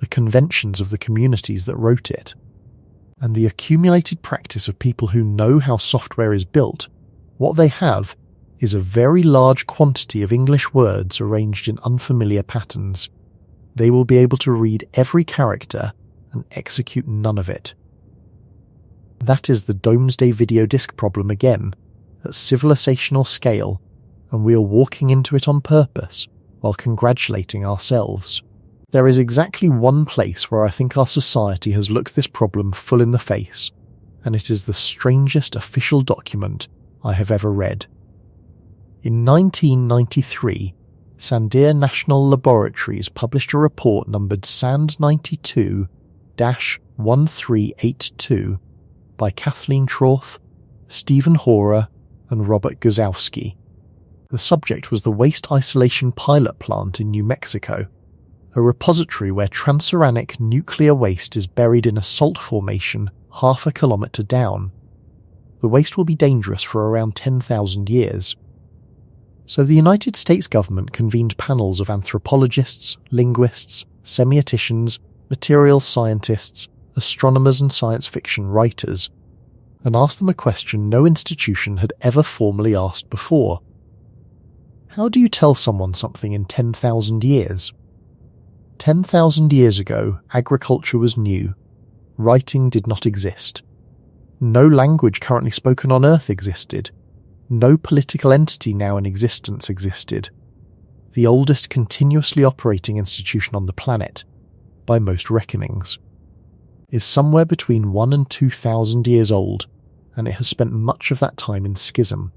the conventions of the communities that wrote it, and the accumulated practice of people who know how software is built, what they have is a very large quantity of English words arranged in unfamiliar patterns. They will be able to read every character and execute none of it. That is the Domesday video disc problem again, at civilizational scale, and we are walking into it on purpose while congratulating ourselves. There is exactly one place where I think our society has looked this problem full in the face, and it is the strangest official document I have ever read. In 1993, Sandia National Laboratories published a report numbered SAND 92-1382 by Kathleen Troth, Stephen Horer, and Robert Guzowski. The subject was the waste isolation pilot plant in New Mexico, a repository where transuranic nuclear waste is buried in a salt formation half a kilometre down. The waste will be dangerous for around 10,000 years. So the United States government convened panels of anthropologists, linguists, semioticians, materials scientists, astronomers and science fiction writers, and asked them a question no institution had ever formally asked before. How do you tell someone something in 10,000 years? 10,000 years ago, agriculture was new. Writing did not exist. No language currently spoken on Earth existed. No political entity now in existence existed. The oldest continuously operating institution on the planet, by most reckonings, is somewhere between 1,000 and 2,000 years old, and it has spent much of that time in schism.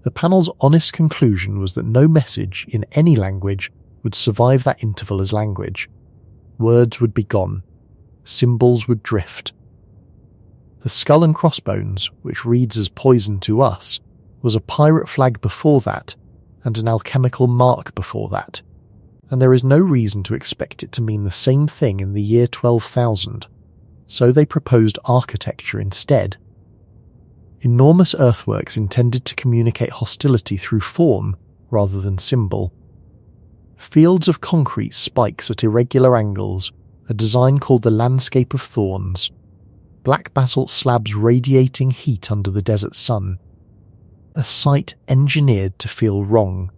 The panel's honest conclusion was that no message in any language would survive that interval as language. Words would be gone. Symbols would drift. The skull and crossbones, which reads as poison to us, was a pirate flag before that, and an alchemical mark before that, and there is no reason to expect it to mean the same thing in the year 12,000, so they proposed architecture instead. Enormous earthworks intended to communicate hostility through form rather than symbol. Fields of concrete spikes at irregular angles, a design called the Landscape of Thorns, black basalt slabs radiating heat under the desert sun. A site engineered to feel wrong,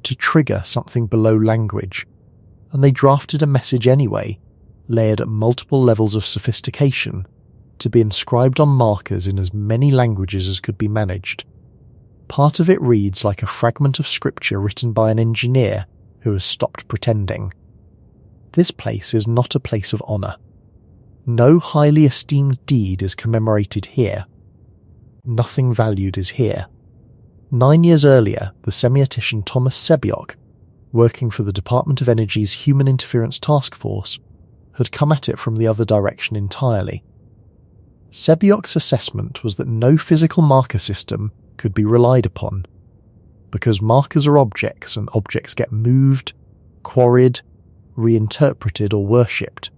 to trigger something below language, and they drafted a message anyway, layered at multiple levels of sophistication, to be inscribed on markers in as many languages as could be managed. Part of it reads like a fragment of scripture written by an engineer who has stopped pretending. This place is not a place of honour. No highly esteemed deed is commemorated here. Nothing valued is here. 9 years earlier, the semiotician Thomas Sebeok, working for the Department of Energy's Human Interference Task Force, had come at it from the other direction entirely. Sebeok's assessment was that no physical marker system could be relied upon, because markers are objects and objects get moved, quarried, reinterpreted or worshipped.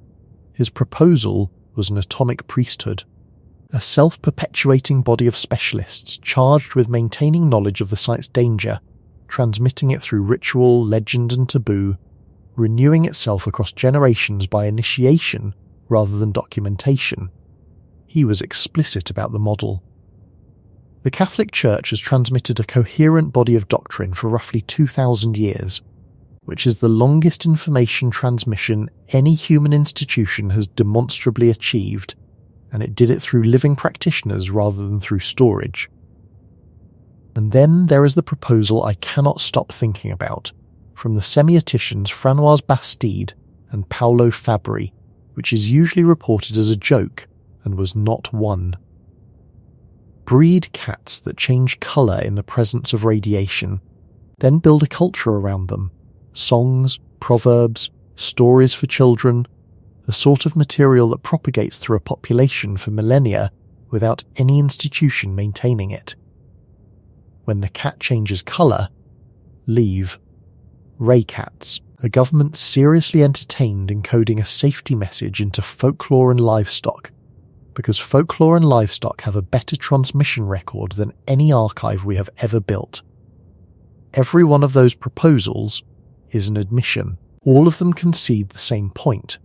His proposal was an atomic priesthood, a self-perpetuating body of specialists charged with maintaining knowledge of the site's danger, transmitting it through ritual, legend and taboo, renewing itself across generations by initiation rather than documentation. He was explicit about the model. The Catholic Church has transmitted a coherent body of doctrine for roughly 2,000 years, which is the longest information transmission any human institution has demonstrably achieved, and it did it through living practitioners rather than through storage. And then there is the proposal I cannot stop thinking about, from the semioticians Françoise Bastide and Paolo Fabri, which is usually reported as a joke and was not one. Breed cats that change colour in the presence of radiation, then build a culture around them. Songs, proverbs, stories for children, the sort of material that propagates through a population for millennia without any institution maintaining it. When the cat changes colour, leave. Ray cats, a government seriously entertained encoding a safety message into folklore and livestock, because folklore and livestock have a better transmission record than any archive we have ever built. Every one of those proposals is an admission. All of them concede the same point,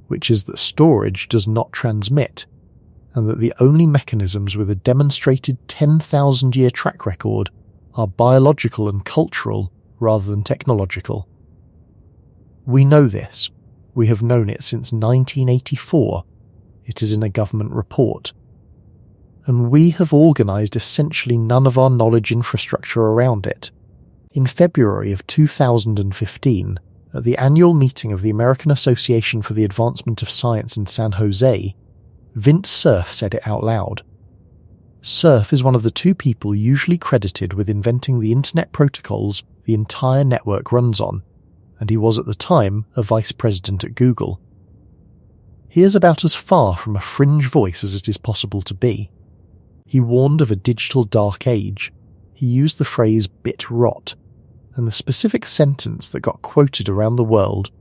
which is that storage does not transmit, and that the only mechanisms with a demonstrated 10,000-year track record are biological and cultural rather than technological. We know this. We have known it since 1984. It is in a government report. And we have organised essentially none of our knowledge infrastructure around it. In February of 2015, at the annual meeting of the American Association for the Advancement of Science in San Jose, Vint Cerf said it out loud. Cerf is one of the two people usually credited with inventing the internet protocols the entire network runs on, and he was at the time a vice president at Google. He is about as far from a fringe voice as it is possible to be. He warned of a digital dark age. He used the phrase bit rot, and the specific sentence that got quoted around the world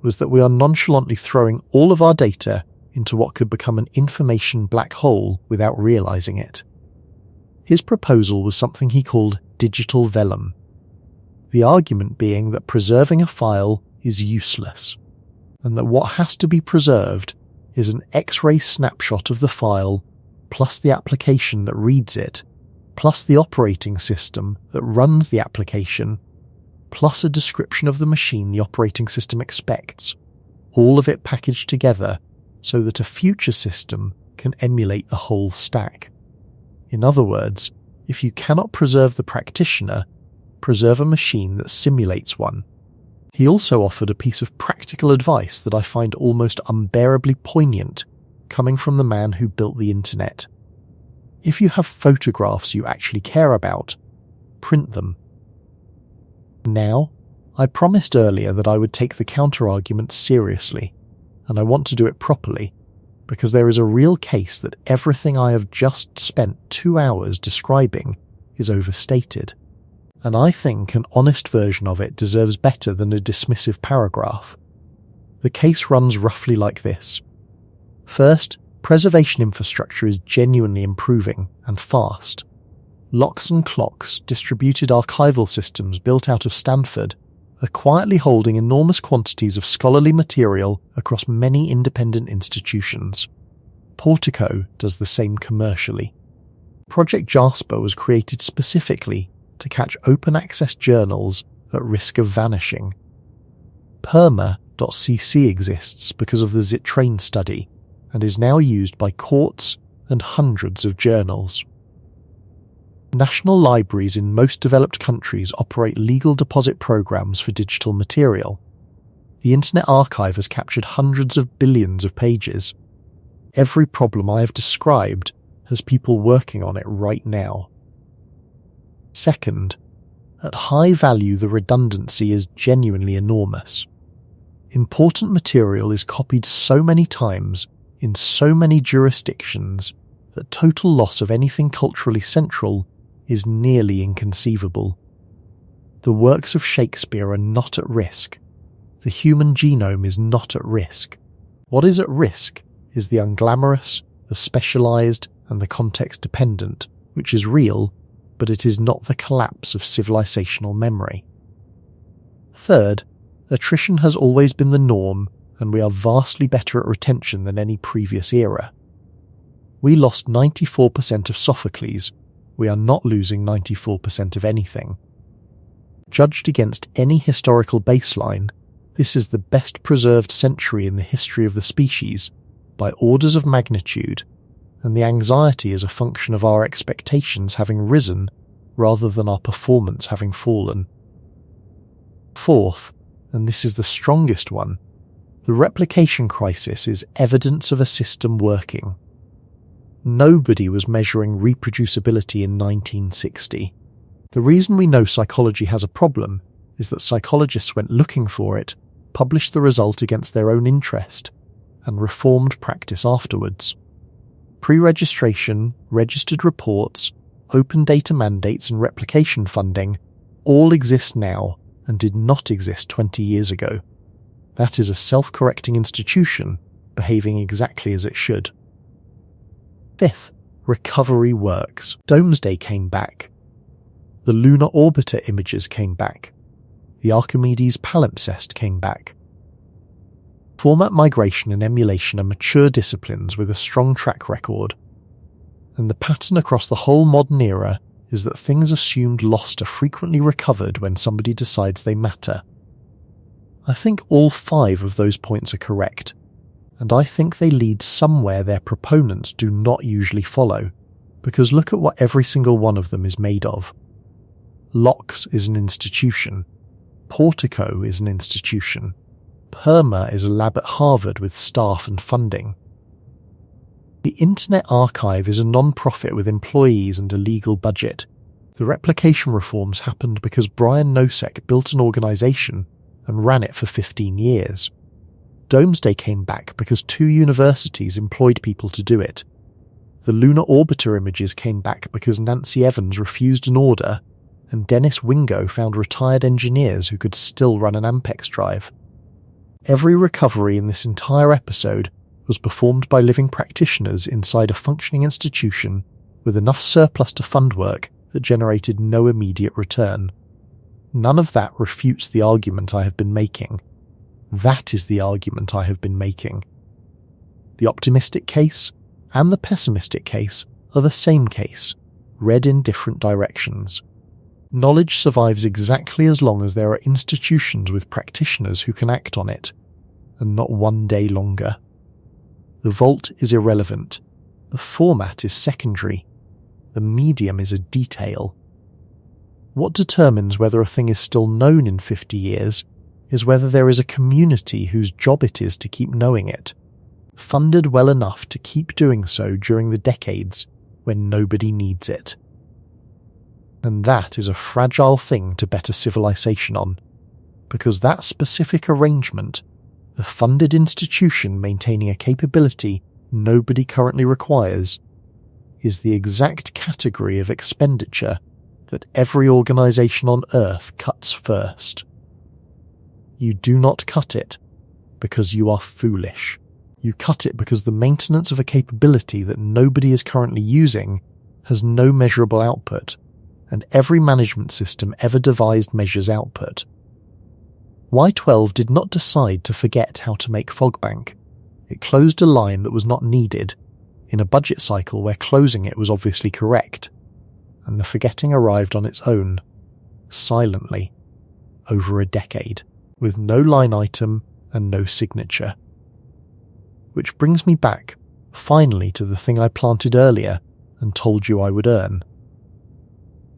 was that we are nonchalantly throwing all of our data into what could become an information black hole without realizing it. His proposal was something he called digital vellum, the argument being that preserving a file is useless, and that what has to be preserved is an X-ray snapshot of the file, plus the application that reads it, plus the operating system that runs the application, plus a description of the machine the operating system expects, all of it packaged together so that a future system can emulate the whole stack. In other words, if you cannot preserve the practitioner, preserve a machine that simulates one. He also offered a piece of practical advice that I find almost unbearably poignant, coming from the man who built the internet. If you have photographs you actually care about, print them. Now, I promised earlier that I would take the counter-argument seriously, and I want to do it properly, because there is a real case that everything I have just spent 2 hours describing is overstated, and I think an honest version of it deserves better than a dismissive paragraph. The case runs roughly like this. First, preservation infrastructure is genuinely improving, and fast. Locks and clocks, distributed archival systems built out of Stanford, are quietly holding enormous quantities of scholarly material across many independent institutions. Portico does the same commercially. Project Jasper was created specifically to catch open access journals at risk of vanishing. Perma.cc exists because of the Zittrain study and is now used by courts and hundreds of journals. National libraries in most developed countries operate legal deposit programs for digital material. The Internet Archive has captured hundreds of billions of pages. Every problem I have described has people working on it right now. Second, at high value the redundancy is genuinely enormous. Important material is copied so many times in so many jurisdictions that total loss of anything culturally central is nearly inconceivable. The works of Shakespeare are not at risk. The human genome is not at risk. What is at risk is the unglamorous, the specialized, and the context-dependent, which is real, but it is not the collapse of civilizational memory. Third, attrition has always been the norm, and we are vastly better at retention than any previous era. We lost 94% of Sophocles. We are not losing 94% of anything. Judged against any historical baseline, this is the best preserved century in the history of the species, by orders of magnitude, and the anxiety is a function of our expectations having risen rather than our performance having fallen. Fourth, and this is the strongest one, the replication crisis is evidence of a system working. Nobody was measuring reproducibility in 1960. The reason we know psychology has a problem is that psychologists went looking for it, published the result against their own interest, and reformed practice afterwards. Pre-registration, registered reports, open data mandates and replication funding all exist now and did not exist 20 years ago. That is a self-correcting institution behaving exactly as it should. Fifth, recovery works. Domesday came back. The lunar orbiter images came back. The Archimedes Palimpsest came back. Format migration and emulation are mature disciplines with a strong track record, and the pattern across the whole modern era is that things assumed lost are frequently recovered when somebody decides they matter. I think all 5 of those points are correct, and I think they lead somewhere their proponents do not usually follow, because look at what every single one of them is made of. Locks is an institution. Portico is an institution. Perma is a lab at Harvard with staff and funding. The Internet Archive is a non-profit with employees and a legal budget. The replication reforms happened because Brian Nosek built an organization and ran it for 15 years. Domesday came back because 2 universities employed people to do it. The lunar orbiter images came back because Nancy Evans refused an order, and Dennis Wingo found retired engineers who could still run an Ampex drive. Every recovery in this entire episode was performed by living practitioners inside a functioning institution with enough surplus to fund work that generated no immediate return. None of that refutes the argument I have been making. That is the argument I have been making. The optimistic case and the pessimistic case are the same case, read in different directions. Knowledge survives exactly as long as there are institutions with practitioners who can act on it, and not one day longer. The vault is irrelevant. The format is secondary. The medium is a detail. What determines whether a thing is still known in 50 years is whether there is a community whose job it is to keep knowing it, funded well enough to keep doing so during the decades when nobody needs it. And that is a fragile thing to bet a civilization on, because that specific arrangement, the funded institution maintaining a capability nobody currently requires, is the exact category of expenditure that every organization on Earth cuts first. You do not cut it because you are foolish. You cut it because the maintenance of a capability that nobody is currently using has no measurable output, and every management system ever devised measures output. Y12 did not decide to forget how to make Fogbank. It closed a line that was not needed, in a budget cycle where closing it was obviously correct, and the forgetting arrived on its own, silently, over a decade, with no line item and no signature. Which brings me back, finally, to the thing I planted earlier and told you I would earn.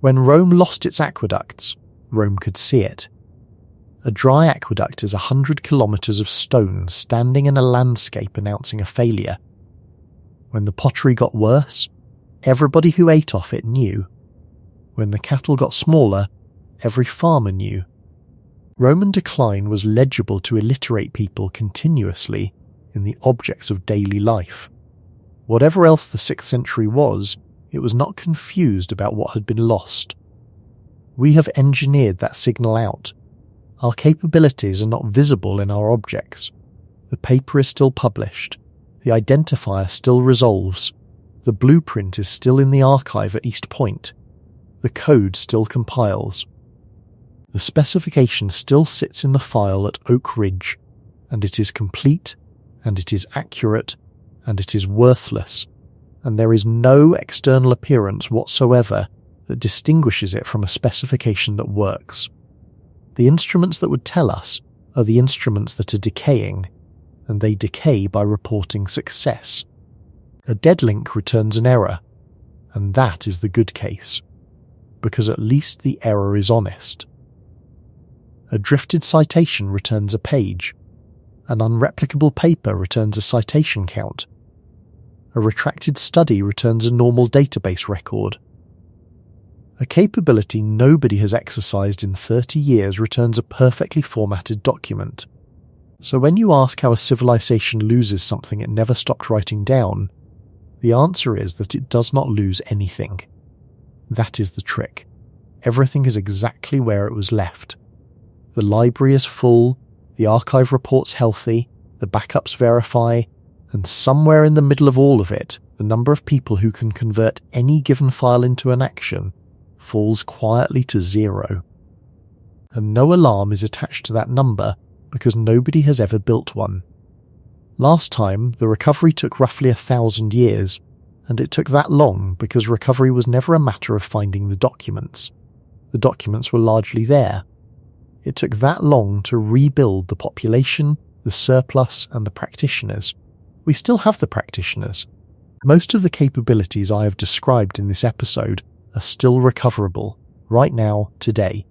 When Rome lost its aqueducts, Rome could see it. A dry aqueduct is 100 kilometers of stone standing in a landscape announcing a failure. When the pottery got worse, everybody who ate off it knew. When the cattle got smaller, every farmer knew. Roman decline was legible to illiterate people continuously in the objects of daily life. Whatever else the 6th century was, it was not confused about what had been lost. We have engineered that signal out. Our capabilities are not visible in our objects. The paper is still published. The identifier still resolves. The blueprint is still in the archive at East Point. The code still compiles. The specification still sits in the file at Oak Ridge, and it is complete, and it is accurate, and it is worthless, and there is no external appearance whatsoever that distinguishes it from a specification that works. The instruments that would tell us are the instruments that are decaying, and they decay by reporting success. A dead link returns an error, and that is the good case, because at least the error is honest. A drifted citation returns a page. An unreplicable paper returns a citation count. A retracted study returns a normal database record. A capability nobody has exercised in 30 years returns a perfectly formatted document. So when you ask how a civilization loses something it never stopped writing down, the answer is that it does not lose anything. That is the trick. Everything is exactly where it was left. The library is full, the archive reports healthy, the backups verify, and somewhere in the middle of all of it, the number of people who can convert any given file into an action falls quietly to 0. And no alarm is attached to that number because nobody has ever built one. Last time, the recovery took roughly 1,000 years, and it took that long because recovery was never a matter of finding the documents. The documents were largely there. It took that long to rebuild the population, the surplus, and the practitioners. We still have the practitioners. Most of the capabilities I have described in this episode are still recoverable, right now, today,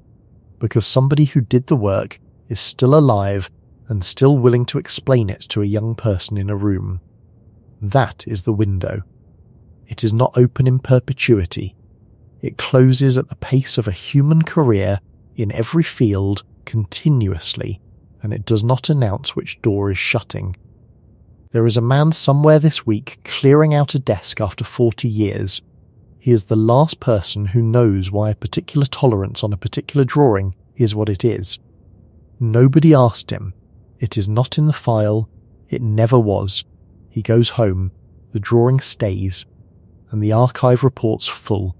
because somebody who did the work is still alive and still willing to explain it to a young person in a room. That is the window. It is not open in perpetuity. It closes at the pace of a human career in every field continuously, and it does not announce which door is shutting. There is a man somewhere this week clearing out a desk after 40 years. He is the last person who knows why a particular tolerance on a particular drawing is what it is. Nobody asked him. It is not in the file. It never was. He goes home. The drawing stays. And the archive reports full.